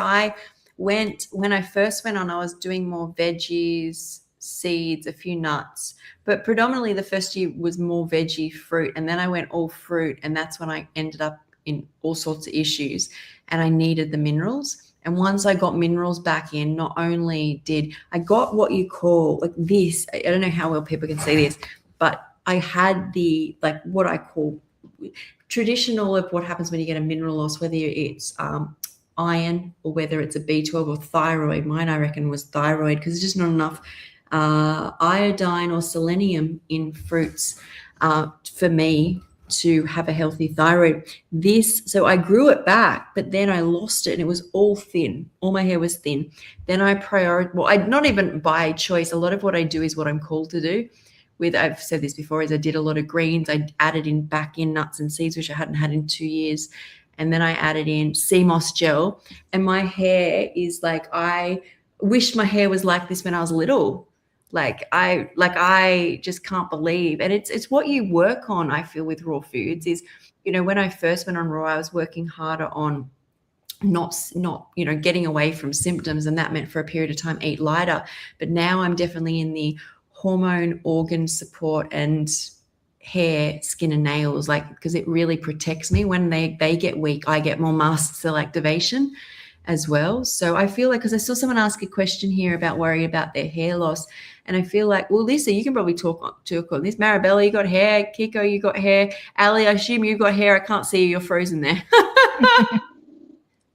when I first went on, I was doing more veggies, seeds, a few nuts, but predominantly the first year was more veggie, fruit, and then I went all fruit, and that's when I ended up in all sorts of issues, and I needed the minerals. And once I got minerals back in, not only did I got what you call like this, I don't know how well people can see this, but I had the like what I call traditional of what happens when you get a mineral loss, whether it's iron or whether it's a B12 or thyroid. Mine, I reckon, was thyroid, because there's just not enough iodine or selenium in fruits for me to have a healthy thyroid. So I grew it back, but then I lost it, and it was all thin. All my hair was thin. Then I not even by choice. A lot of what I do is what I'm called to do. I've said this before, is I did a lot of greens. I added back in nuts and seeds, which I hadn't had in 2 years. And then I added in sea moss gel, and my hair is like, I wish my hair was like this when I was little. I just can't believe. And it's what you work on, I feel, with raw foods is, when I first went on raw, I was working harder on not getting away from symptoms, and that meant for a period of time eat lighter. But now I'm definitely in the hormone, organ support, and hair, skin, and nails, because it really protects me. When they get weak, I get more mast cell activation as well. So I feel like, because I saw someone ask a question here about worrying about their hair loss, and I feel like, well, Lisa, you can probably talk on this. Marabella, you got hair. Kiko, you got hair. Ali, I assume you got hair. I can't see you. You're frozen there.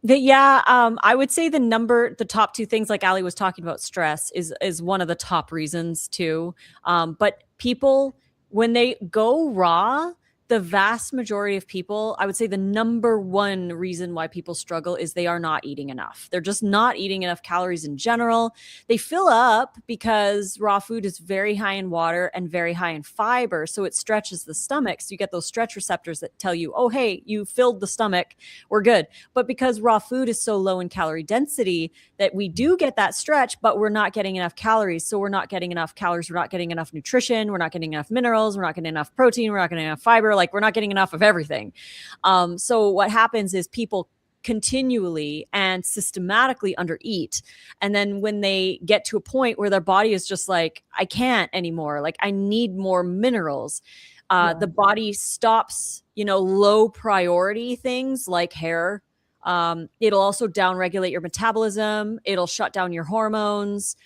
I would say the top 2 things, like Ali was talking about, stress is one of the top reasons too. But people, when they go raw, the vast majority of people, I would say the number 1 reason why people struggle is they are not eating enough. They're just not eating enough calories in general. They fill up because raw food is very high in water and very high in fiber. So it stretches the stomach. So you get those stretch receptors that tell you, oh, hey, you filled the stomach, we're good. But because raw food is so low in calorie density, that we do get that stretch, but we're not getting enough calories. So we're not getting enough calories. We're not getting enough nutrition. We're not getting enough minerals. We're not getting enough protein. We're not getting enough fiber. Like, we're not getting enough of everything. So what happens is people continually and systematically undereat. And then when they get to a point where their body is just like, I can't anymore, like I need more minerals, the body stops, low priority things like hair. It'll also downregulate your metabolism. It'll shut down your hormones,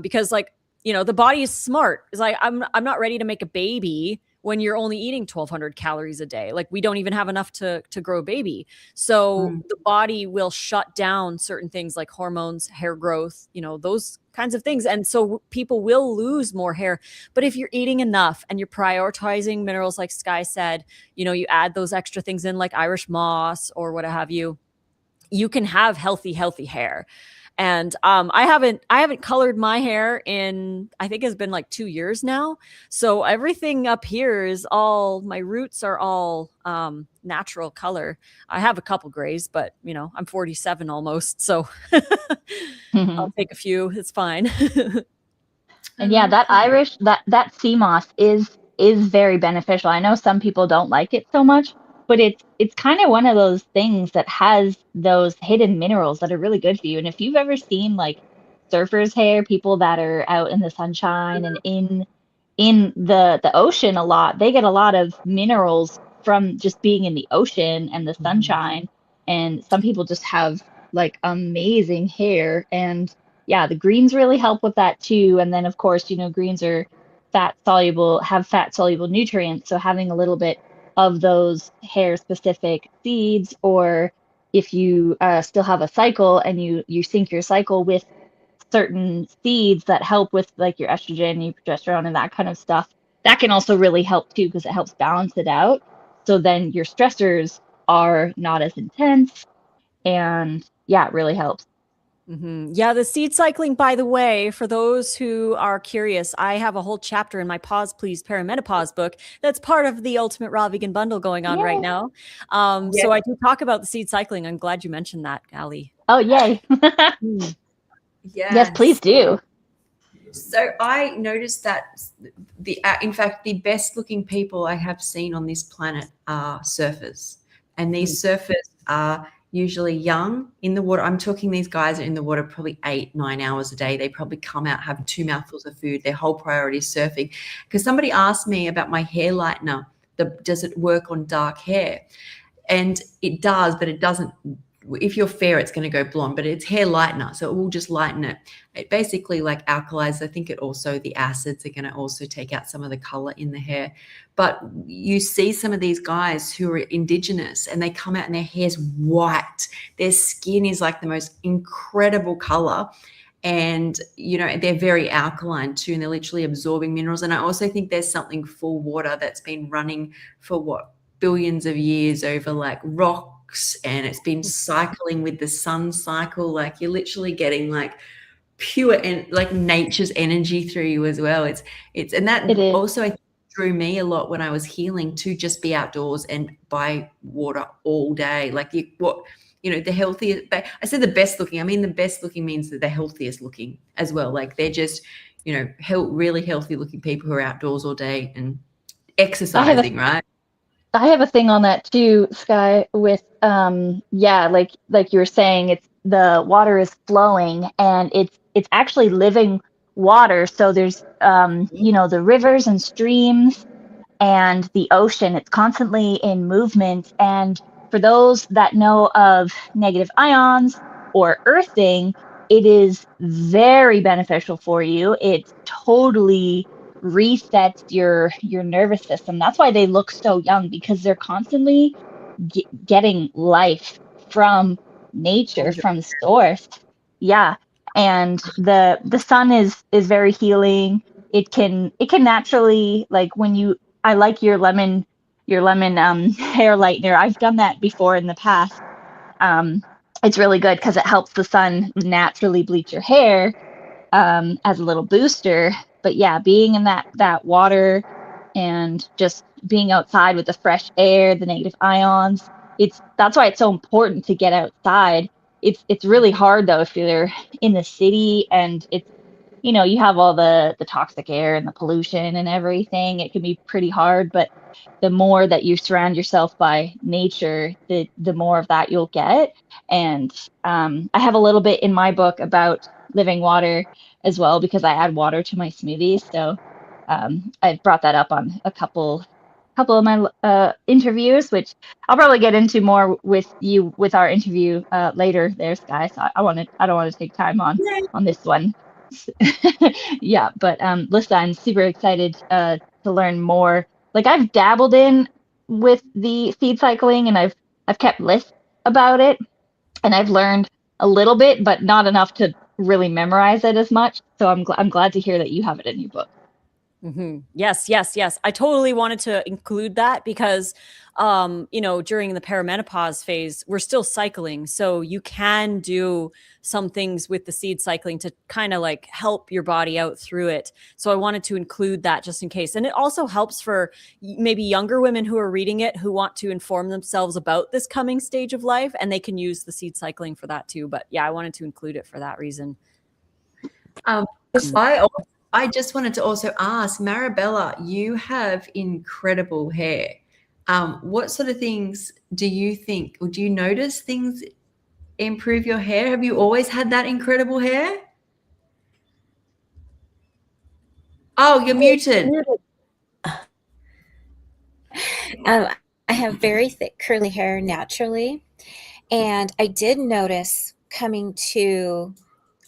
because the body is smart. It's like, I'm not ready to make a baby when you're only eating 1,200 calories a day. Like, we don't even have enough to grow a baby. So the body will shut down certain things like hormones, hair growth, those kinds of things. And so people will lose more hair. But if you're eating enough and you're prioritizing minerals, like Sky said, you add those extra things in like Irish moss or what have you, you can have healthy hair. And I haven't colored my hair in, I think it's been like 2 years now. So everything up here is all, my roots are all natural color. I have a couple grays, but you know, I'm 47 almost, so I'll take a few. It's fine. And yeah, that Irish, that sea moss is very beneficial. I know some people don't like it so much, but it's kind of one of those things that has those hidden minerals that are really good for you. And if you've ever seen like surfers' hair, people that are out in the sunshine and in the ocean a lot, they get a lot of minerals from just being in the ocean and the sunshine. And some people just have like amazing hair. And yeah, the greens really help with that too. And then of course, you know, greens are have fat soluble nutrients. So having a little bit of those hair specific seeds, or if you still have a cycle and you sync your cycle with certain seeds that help with like your estrogen, your progesterone, and that kind of stuff, that can also really help too, because it helps balance it out. So then your stressors are not as intense, and yeah, it really helps. Yeah, the seed cycling, by the way, for those who are curious, I have a whole chapter in my Pause Please Perimenopause book that's part of the Ultimate Raw Vegan Bundle going on right now. So I do talk about the seed cycling. I'm glad you mentioned that, Ali. Oh, yay. Yes, please do. So I noticed that in fact, the best looking people I have seen on this planet are surfers, and these surfers are usually young in the water. I'm talking, these guys are in the water probably 8-9 hours a day. They probably come out, have 2 mouthfuls of food. Their whole priority is surfing. Because somebody asked me about my hair lightener, does it work on dark hair? And it does, but it doesn't. If you're fair, it's going to go blonde, but it's hair lightener, so it will just lighten it. It basically like alkalizes. I think it also, the acids are going to also take out some of the color in the hair. But you see some of these guys who are indigenous and they come out and their hair's white. Their skin is like the most incredible color. And, you know, they're very alkaline too, and they're literally absorbing minerals. And I also think there's something for water that's been running for billions of years over like rock, and it's been cycling with the sun cycle. Like you're literally getting like pure and like nature's energy through you as well. And that also I think drew me a lot when I was healing, to just be outdoors and by water all day. Like the healthiest, I said the best looking, I mean the best looking means that they're healthiest looking as well. Like they're just, you know, really healthy looking people who are outdoors all day and exercising, right? I have a thing on that too, Sky, with like you were saying, it's the water is flowing and it's actually living water. So there's you know, the rivers and streams and the ocean, it's constantly in movement. And for those that know of negative ions or earthing, it is very beneficial for you. It totally resets your nervous system. That's why they look so young, because they're constantly getting life from nature, from source. Yeah. And the sun is very healing. It can naturally, like I like your lemon hair lightener. I've done that before in the past. It's really good because it helps the sun naturally bleach your hair as a little booster. But yeah, being in that water and just being outside with the fresh air, the negative ions, that's why it's so important to get outside. It's really hard though if you're in the city and it's, you know, you have all the toxic air and the pollution and everything. It can be pretty hard, but the more that you surround yourself by nature, the more of that you'll get. And I have a little bit in my book about living water as well, because I add water to my smoothies. So I brought that up on a couple of my interviews, which I'll probably get into more with you with our interview later there, Sky. So I don't want to take time on this one. Yeah, but Lissa, I'm super excited to learn more. Like I've dabbled in with the seed cycling and I've kept lists about it, and I've learned a little bit, but not enough to really memorize it as much. So I'm glad to hear that you have it in your book. Yes, yes, yes. I totally wanted to include that because, during the perimenopause phase, we're still cycling. So you can do some things with the seed cycling to kind of like help your body out through it. So I wanted to include that just in case. And it also helps for maybe younger women who are reading it who want to inform themselves about this coming stage of life, and they can use the seed cycling for that too. But yeah, I wanted to include it for that reason. I just wanted to also ask, Marabella, you have incredible hair. What sort of things do you think, or do you notice things improve your hair? Have you always had that incredible hair? Oh, you're muted. I have very thick curly hair naturally, and I did notice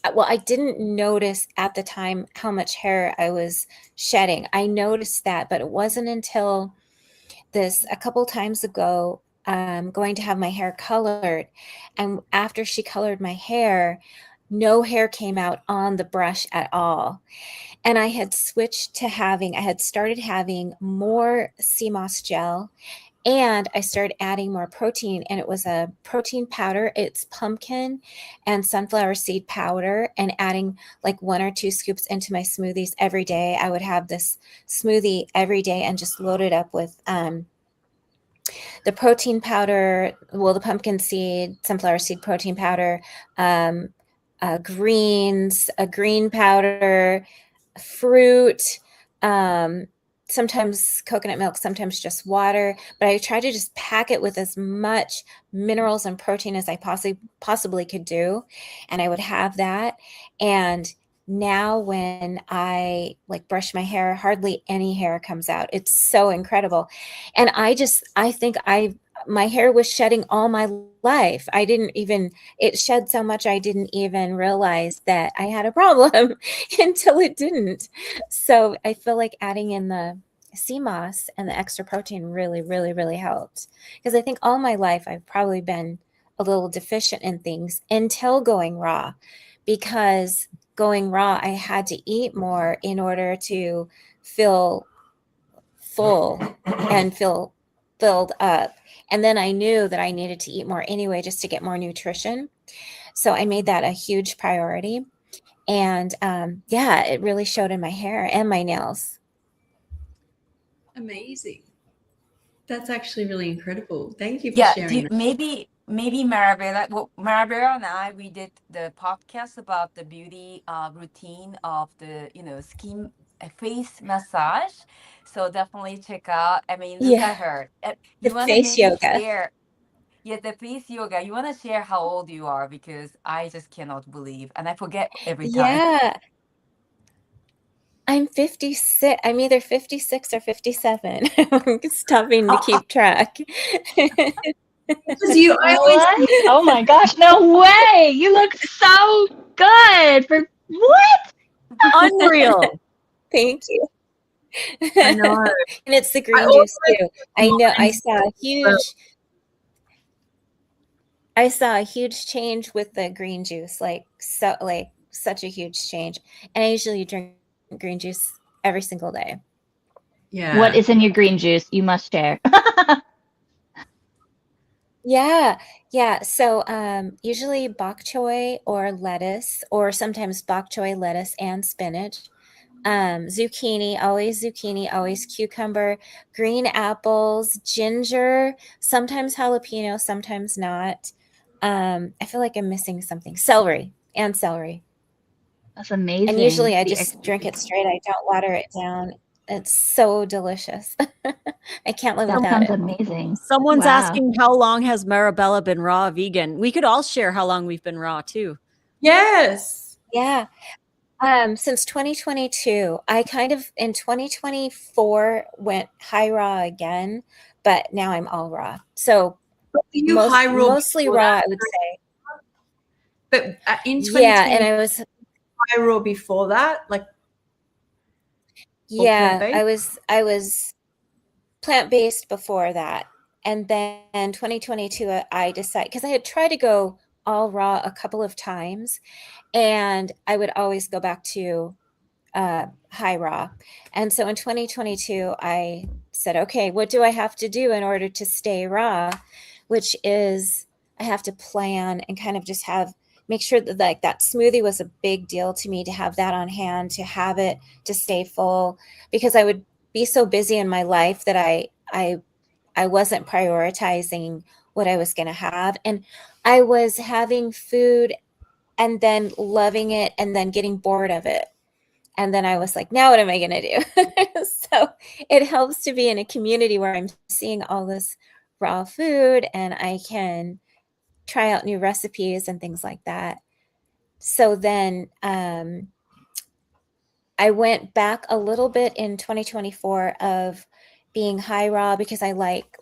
I didn't notice at the time how much hair I was shedding. I noticed that, but it wasn't until a couple times ago, going to have my hair colored. And after she colored my hair, no hair came out on the brush at all. And I had started having more sea moss gel, and I started adding more protein, and it was a protein powder. It's pumpkin and sunflower seed powder, and adding like 1 or 2 scoops into my smoothies every day. I would have this smoothie every day and just load it up with the protein powder, the pumpkin seed, sunflower seed protein powder, greens, a green powder, fruit, sometimes coconut milk, sometimes just water. But I try to just pack it with as much minerals and protein as I possibly could do. And I would have that. And now when I brush my hair, hardly any hair comes out. It's so incredible. And I think my hair was shedding all my life. It shed so much I didn't even realize that I had a problem until it didn't. So I feel like adding in the sea moss and the extra protein really, really, really helped. Because I think all my life I've probably been a little deficient in things until going raw. Because going raw, I had to eat more in order to feel full and feel filled up. And then I knew that I needed to eat more anyway, just to get more nutrition. So I made that a huge priority. And it really showed in my hair and my nails. Amazing. That's actually really incredible. Thank you for sharing that. Maybe Marabella, Marabella and I, we did the podcast about the beauty routine of the skin face massage. So definitely check out. I mean, look at her. The face yoga. Share, the face yoga. You want to share how old you are, because I just cannot believe, and I forget every time. Yeah. I'm 56. I'm either 56 or 57. I'm stopping to keep track. Oh my gosh, no way! You look so good. For what? Unreal. Thank you. I know. And it's the green juice too. I know. I saw a huge change with the green juice, such a huge change. And I usually drink green juice every single day. Yeah. What is in your green juice? You must share. Yeah. So usually bok choy or lettuce, or sometimes bok choy, lettuce, and spinach. Zucchini, always cucumber, green apples, ginger, sometimes jalapeno, sometimes not. I feel like I'm missing something. Celery. That's amazing. And usually I just drink it straight. I don't water it down. It's so delicious. I can't live without That it. sounds amazing. Someone's Wow. asking how long has Marabella been raw vegan? We could all share how long we've been raw too. Yes. Yeah. Since 2022, I in 2024 went high raw again, but now I'm all raw. So mostly raw, I would say. But in 2020, and I was high raw before that, plant-based? I was plant-based before that. And then 2022, I decided, because I had tried to go all raw a couple of times, and I would always go back to high raw. And so in 2022, I said, okay, what do I have to do in order to stay raw? Which is I have to plan and kind of just make sure that like that smoothie was a big deal to me, to have that on hand, to have it, to stay full, because I would be so busy in my life that I wasn't prioritizing what I was going to have. And I was having food and then loving it and then getting bored of it. And then I was like, now what am I going to do? So it helps to be in a community where I'm seeing all this raw food and I can try out new recipes and things like that. So then I went back a little bit in 2024 of being high raw, because I like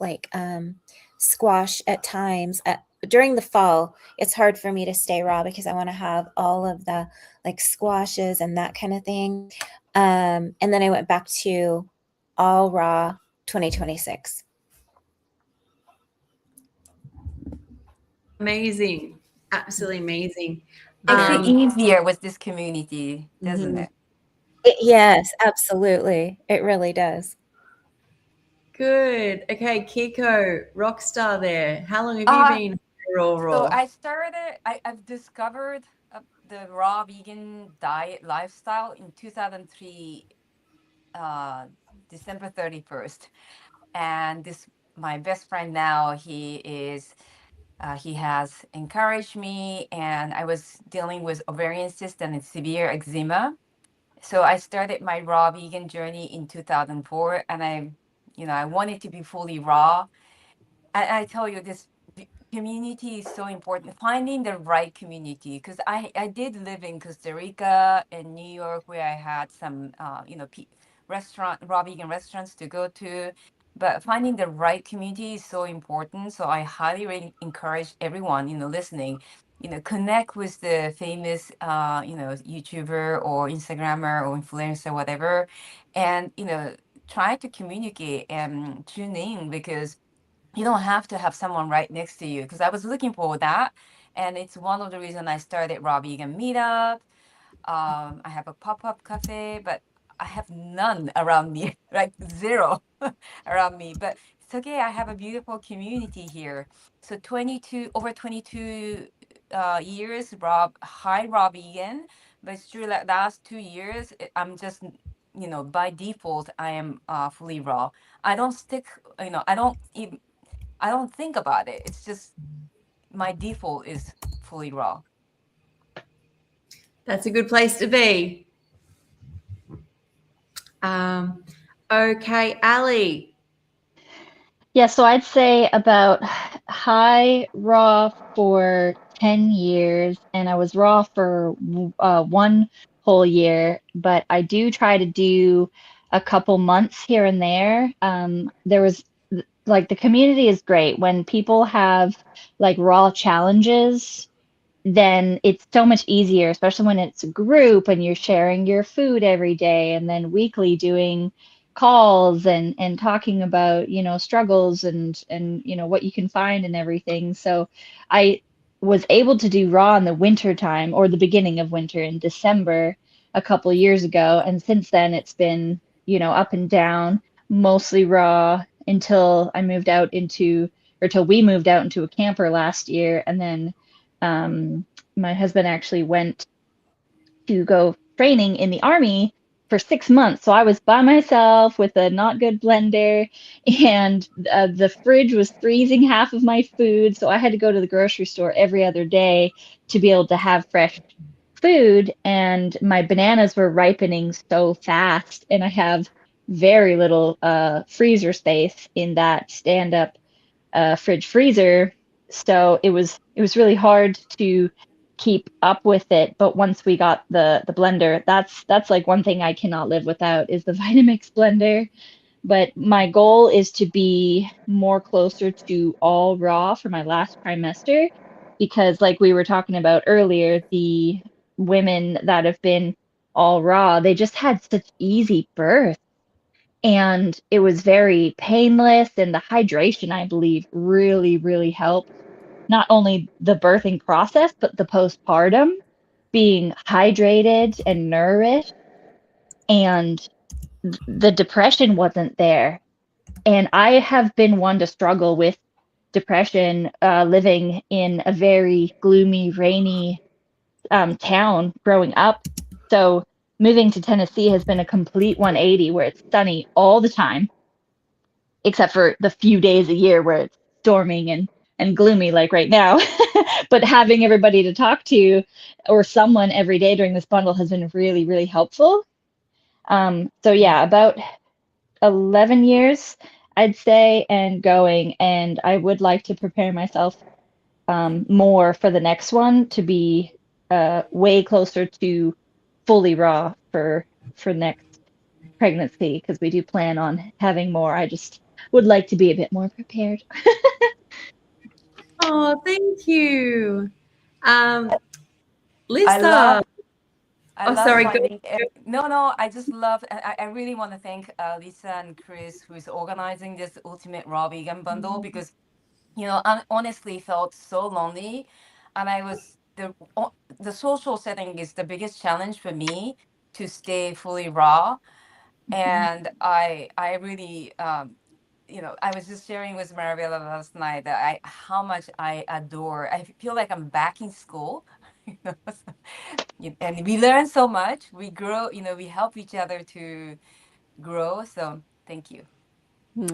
squash at times. During the fall, it's hard for me to stay raw because I want to have all of the like squashes and that kind of thing. And then I went back to all raw 2026. Amazing. Absolutely amazing. Makes it easier with this community, doesn't it? Yes, absolutely. It really does. Good. Okay, Kiko, rock star there. How long have you been raw? So I've discovered the raw vegan diet lifestyle in 2003, December 31st. And my best friend now, he has encouraged me, and I was dealing with ovarian cyst and severe eczema. So I started my raw vegan journey in 2004, and I wanted to be fully raw. And I tell you, this community is so important. Finding the right community, because I did live in Costa Rica and New York, where I had some raw vegan restaurants to go to. But finding the right community is so important. So I highly encourage everyone, listening, connect with the famous, YouTuber or Instagrammer or influencer, whatever, and, try to communicate and tune in, because you don't have to have someone right next to you. Because I was looking for that. And it's one of the reasons I started Raw Vegan Meetup. I have a pop-up cafe, but I have none around me, like zero around me. But it's okay. I have a beautiful community here. So over 22 years, high raw vegan. But it's true that last 2 years, I'm just, by default, I am fully raw. I don't stick, I don't think about it. It's just my default is fully raw. That's a good place to be. Okay, Ali. Yeah, so I'd say about high raw for 10 years, and I was raw for 1 whole year, but I do try to do a couple months here and there. There was like, the community is great when people have like raw challenges, then it's so much easier, especially when it's a group and you're sharing your food every day, and then weekly doing calls and talking about, struggles and what you can find and everything. So I was able to do raw in the winter time, or the beginning of winter in December a couple of years ago, and since then it's been, up and down, mostly raw until we moved out into a camper last year. And then my husband actually went to go training in the Army for 6 months. So I was by myself with a not good blender, and the fridge was freezing half of my food. So I had to go to the grocery store every other day to be able to have fresh food. And my bananas were ripening so fast, and I have very little freezer space in that stand-up fridge freezer. So it was really hard to keep up with it. But once we got the blender, that's like one thing I cannot live without, is the Vitamix blender. But my goal is to be more closer to all raw for my last trimester, because like we were talking about earlier, the women that have been all raw, they just had such easy birth. And it was very painless, and the hydration, I believe, really, really helped. Not only the birthing process, but the postpartum, being hydrated and nourished. and the depression wasn't there. And I have been one to struggle with depression, living in a very gloomy, rainy town growing up. So moving to Tennessee has been a complete 180 where it's sunny all the time, except for the few days a year where it's storming and gloomy like right now. But having everybody to talk to or someone every day during this bundle has been really, really helpful. So yeah, about 11 years, I'd say, and going, and I would like to prepare myself more for the next one to be way closer to fully raw for next pregnancy, because we do plan on having more. I just would like to be a bit more prepared. Oh, thank you. Lisa. I love sorry, go finding no, I just love, I really want to thank Lisa and Chris, who's organizing this Ultimate Raw Vegan Bundle, because, you know, I honestly felt so lonely, and I was, the social setting is the biggest challenge for me to stay fully raw. And I really, you know, I was just sharing with Marabella last night that how much I adore, I feel like I'm back in school. You know, and we learn so much, we grow, you know, we help each other to grow. So thank you.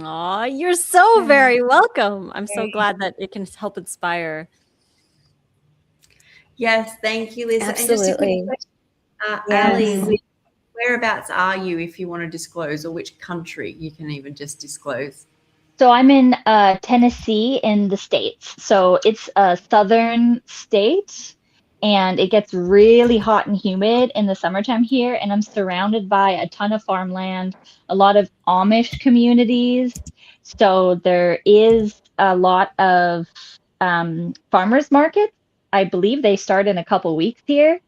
Aw, you're so very welcome. I'm so glad that it can help inspire. Yes, thank you, Lisa. Absolutely. And just a quick question, Yes. Ali, whereabouts are you, if you want to disclose, or which country you can even just disclose? So I'm in Tennessee in the States. So it's a southern state, and it gets really hot and humid in the summertime here. And I'm surrounded by a ton of farmland, a lot of Amish communities. So there is a lot of farmers markets. I believe they start in a couple weeks here.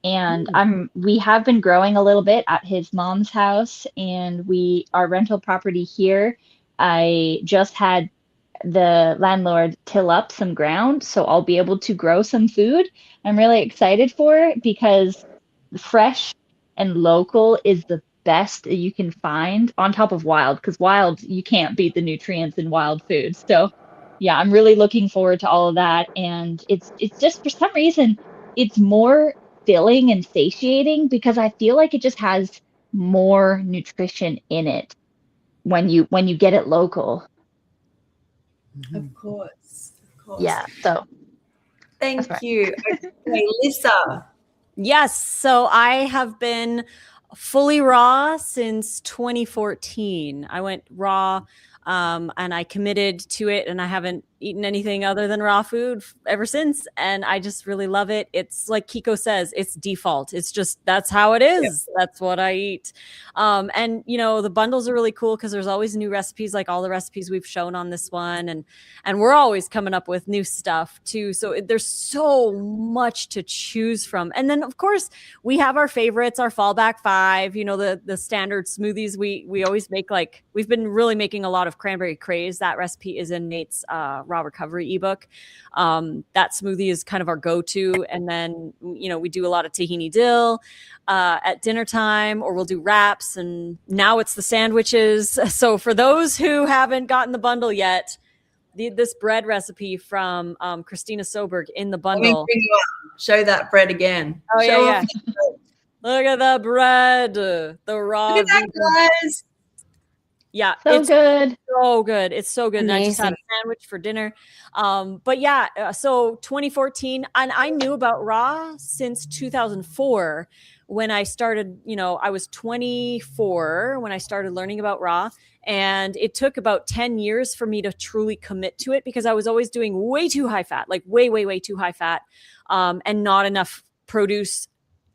And we have been growing a little bit at his mom's house, and our rental property here, I just had the landlord till up some ground, so I'll be able to grow some food. I'm really excited for it because fresh and local is the best that you can find on top of wild, because wild, you can't beat the nutrients in wild food. So yeah, I'm really looking forward to all of that. And it's just, for some reason, it's more filling and satiating because I feel like it just has more nutrition in it when you get it local. Of course. Yeah, so Thank right. you. Okay, Lisa. Yes. So I have been fully raw since 2014. I went raw and I committed to it, and I haven't eaten anything other than raw food ever since. And I just really love it. It's like Kiko says, it's default. It's just, that's how it is. Yep. That's what I eat. And you know, the bundles are really cool because there's always new recipes, like all the recipes we've shown on this one. And we're always coming up with new stuff too. So there's so much to choose from. And then of course we have our favorites, our fallback 5, you know, the standard smoothies. We always make, like, we've been really making a lot of cranberry craze. That recipe is in Nate's Raw Recovery ebook. That smoothie is kind of our go-to. And then, you know, we do a lot of tahini dill at dinner time, or we'll do wraps, and now it's the sandwiches. So for those who haven't gotten the bundle yet, this bread recipe from Christina Soberg in the bundle. Show that bread again. Oh, Show yeah. Look at the bread, the raw. Look at that, guys. Yeah, it's good. So good. It's so good. Amazing. And I just had a sandwich for dinner. But yeah, so 2014, and I knew about raw since 2004 when I started, you know, I was 24 when I started learning about raw. And it took about 10 years for me to truly commit to it because I was always doing way too high fat, like way too high fat, and not enough produce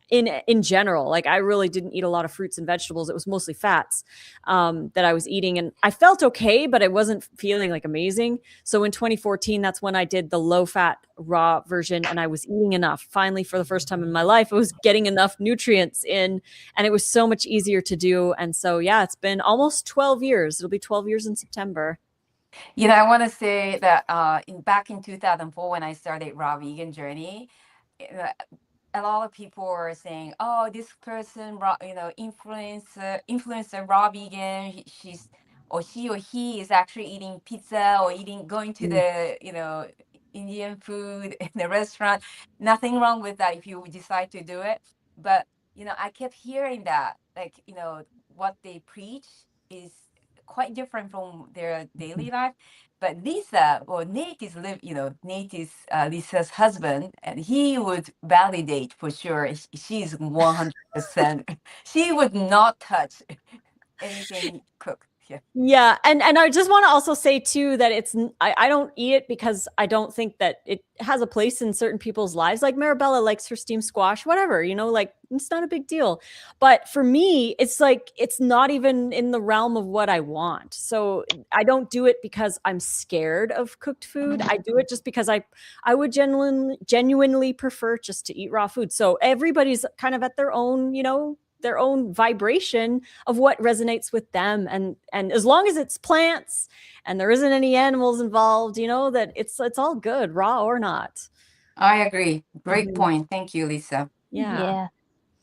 in general. Like, I really didn't eat a lot of fruits and vegetables. It was mostly fats that I was eating, and I felt okay, but I wasn't feeling like amazing. So in 2014, that's when I did the low fat raw version, and I was eating enough. Finally, for the first time in my life, I was getting enough nutrients in, and it was so much easier to do. And so, yeah, it's been almost 12 years. It'll be 12 years in September. You know, I want to say that back in 2004, when I started Raw Vegan Journey, a lot of people are saying, "Oh, this person, influencer raw vegan. She's or she or he is actually eating pizza or going to the Indian food in the restaurant. Nothing wrong with that if you decide to do it. But I kept hearing that, like, what they preach is quite different from their daily life. But Lisa, or Nate is Nate is Lisa's husband, and he would validate for sure. She's 100%. She would not touch anything cooked. Yeah. Yeah, and I just want to also say too that I don't eat it because I don't think that it has a place in certain people's lives. Like Marabella likes her steamed squash, whatever, like it's not a big deal. But for me, it's like it's not even in the realm of what I want. So I don't do it because I'm scared of cooked food. I do it just because I would genuinely prefer just to eat raw food. So everybody's kind of at their own, their own vibration of what resonates with them, and as long as it's plants and there isn't any animals involved, that it's all good, raw or not. I agree. Great point. Thank you, Lisa. Yeah.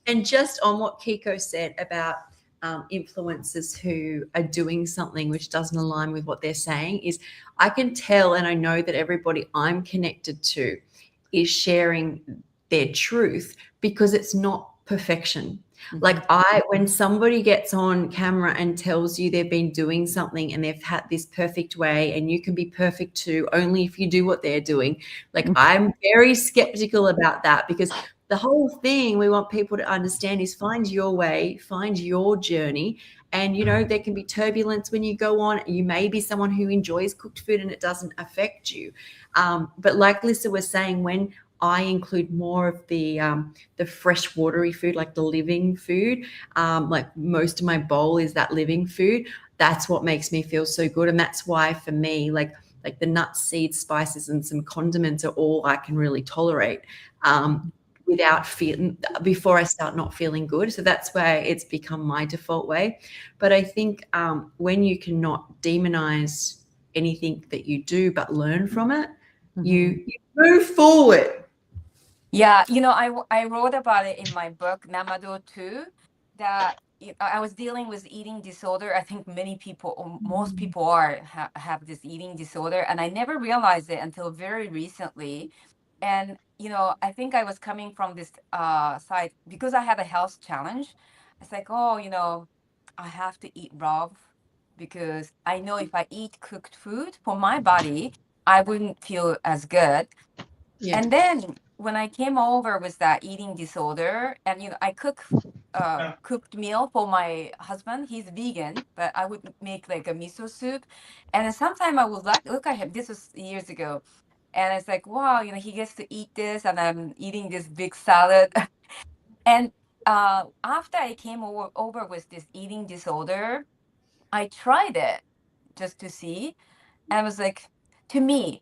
And just on what Kiko said about influencers who are doing something which doesn't align with what they're saying, is I can tell, and I know that everybody I'm connected to is sharing their truth because it's not perfection. Like when somebody gets on camera and tells you they've been doing something and they've had this perfect way, and you can be perfect too, only if you do what they're doing. Like I'm very skeptical about that, because the whole thing we want people to understand is find your way, find your journey. And, there can be turbulence when you go on. You may be someone who enjoys cooked food and it doesn't affect you. But like Lisa was saying, when I include more of the fresh watery food, like the living food, like most of my bowl is that living food. That's what makes me feel so good. And that's why for me, like the nuts, seeds, spices, and some condiments are all I can really tolerate before I start not feeling good. So that's where it's become my default way. But I think when you cannot demonize anything that you do, but learn from it, you move forward. Yeah, I wrote about it in my book, Namado 2, that I was dealing with eating disorder. I think many people, or most people have this eating disorder, and I never realized it until very recently. And, I think I was coming from this side because I had a health challenge. It's like, I have to eat raw because I know if I eat cooked food for my body, I wouldn't feel as good. Yeah. And then when I came over with that eating disorder, and I cooked meal for my husband. He's vegan, but I would make like a miso soup, and then sometime I would look at him. This was years ago, and it's like, wow, he gets to eat this, and I'm eating this big salad. And after I came over with this eating disorder, I tried it just to see, and I was like, to me,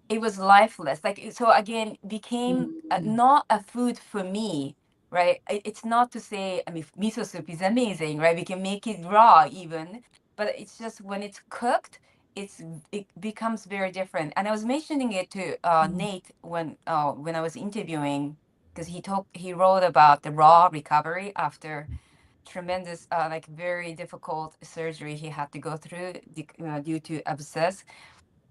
it was lifeless. Like, so again, became not a food for me, right? It's not to say, miso soup is amazing, right? We can make it raw even, but it's just when it's cooked, it becomes very different. And I was mentioning it to Nate when I was interviewing, because he wrote about the raw recovery after tremendous, like very difficult surgery he had to go through due to abscess.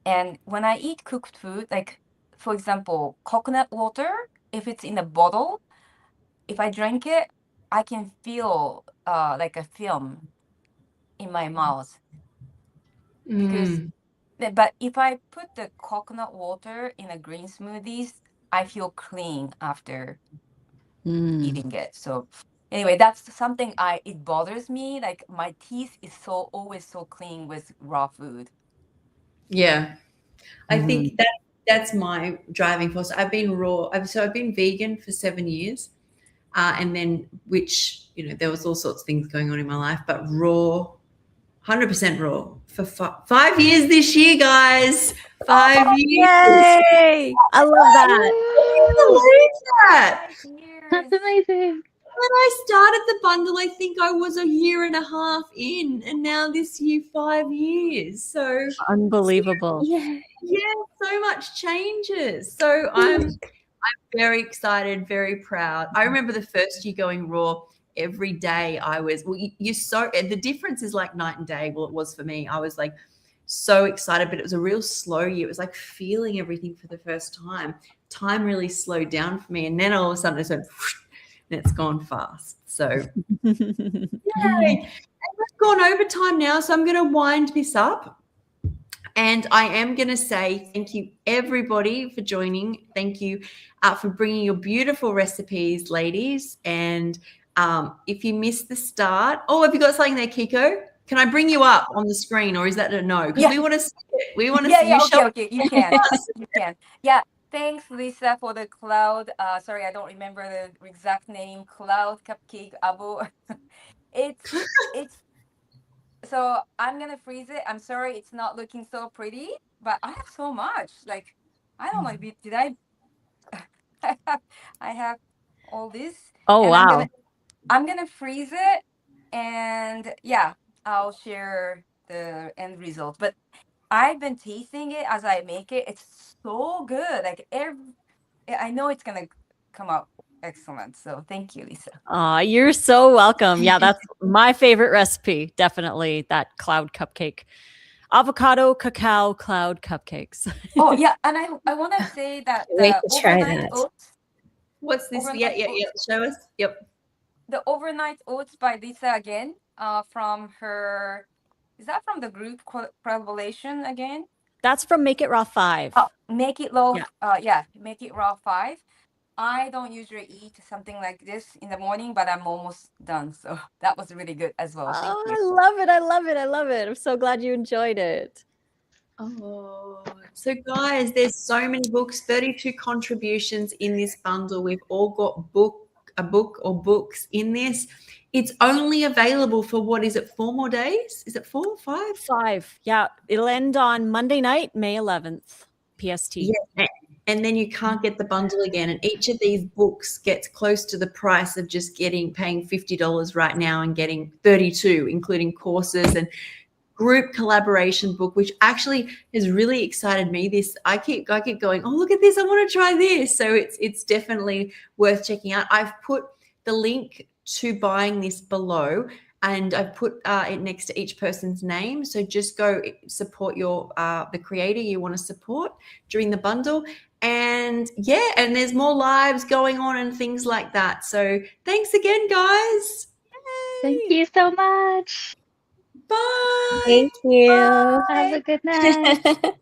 And when I eat cooked food, like, for example, coconut water, if it's in a bottle, if I drink it, I can feel like a film in my mouth. Because, but if I put the coconut water in a green smoothies, I feel clean after eating it. So anyway, that's something it bothers me. Like my teeth is always so clean with raw food. Yeah. I think that's my driving force. I've been I've been vegan for 7 years, and then there was all sorts of things going on in my life, but raw, 100% raw for 5 years this year, guys. 5 years. Yay! I love that. I can't believe that. That's amazing. When I started the bundle, I think I was a year and a half in, and now this year, 5 years. So unbelievable. Yeah. so much changes. So I'm very excited, very proud. I remember the first year going raw. Every day I was, well, the difference is like night and day. Well, it was for me. I was like so excited, but it was a real slow year. It was like feeling everything for the first time. Time really slowed down for me. And then all of a sudden it went, and it's gone fast. So yay. And we've gone over time now. So I'm going to wind this up. And I am going to say thank you, everybody, for joining. Thank you for bringing your beautiful recipes, ladies. And if you missed the start, have you got something there, Kiko? Can I bring you up on the screen, or is that a no? Because we want to see it. We want to see you. Okay, you can. You can. Yeah. Thanks, Lisa, for the cloud. Sorry, I don't remember the exact name. Cloud cupcake abo. It's. So I'm gonna freeze it. I'm sorry, it's not looking so pretty, but I have so much. Like, I don't know. Did I? I have all this. Oh, and wow. I'm gonna freeze it, and yeah, I'll share the end result. But I've been tasting it as I make it. It's so good. Like I know it's gonna come out excellent. So thank you, Lisa. You're so welcome. Yeah, that's my favorite recipe. Definitely that cloud cupcake. Avocado cacao cloud cupcakes. Oh yeah, and I want to say that Wait to the try overnight that. oats. What's this? Overnight Yeah. oats. Show us. Yep. The overnight oats by Lisa again. From her. Is that from the group collaboration again? That's from Make It Raw 5. Oh, Make It Raw. Yeah. Make It Raw 5. I don't usually eat something like this in the morning, but I'm almost done. So that was really good as well. Thank I you. love it. I love it. I love it. I'm so glad you enjoyed it. So guys, there's so many books, 32 contributions in this bundle. We've all got a book or books in this. It's only available for, what is it, 4 more days? Is it 4, 5? 5. Yeah. It'll end on Monday night, May 11th, PST. Yeah. And then you can't get the bundle again. And each of these books gets close to the price of just paying $50 right now and getting 32, including courses and group collaboration book, which actually has really excited me. I keep going, oh, look at this, I want to try this. So it's definitely worth checking out. I've put the link to buying this below, and I've put it next to each person's name. So just go support the creator you want to support during the bundle. And yeah, and there's more lives going on and things like that. So thanks again, guys. Thank you so much. Bye. Thank you. Have a good night.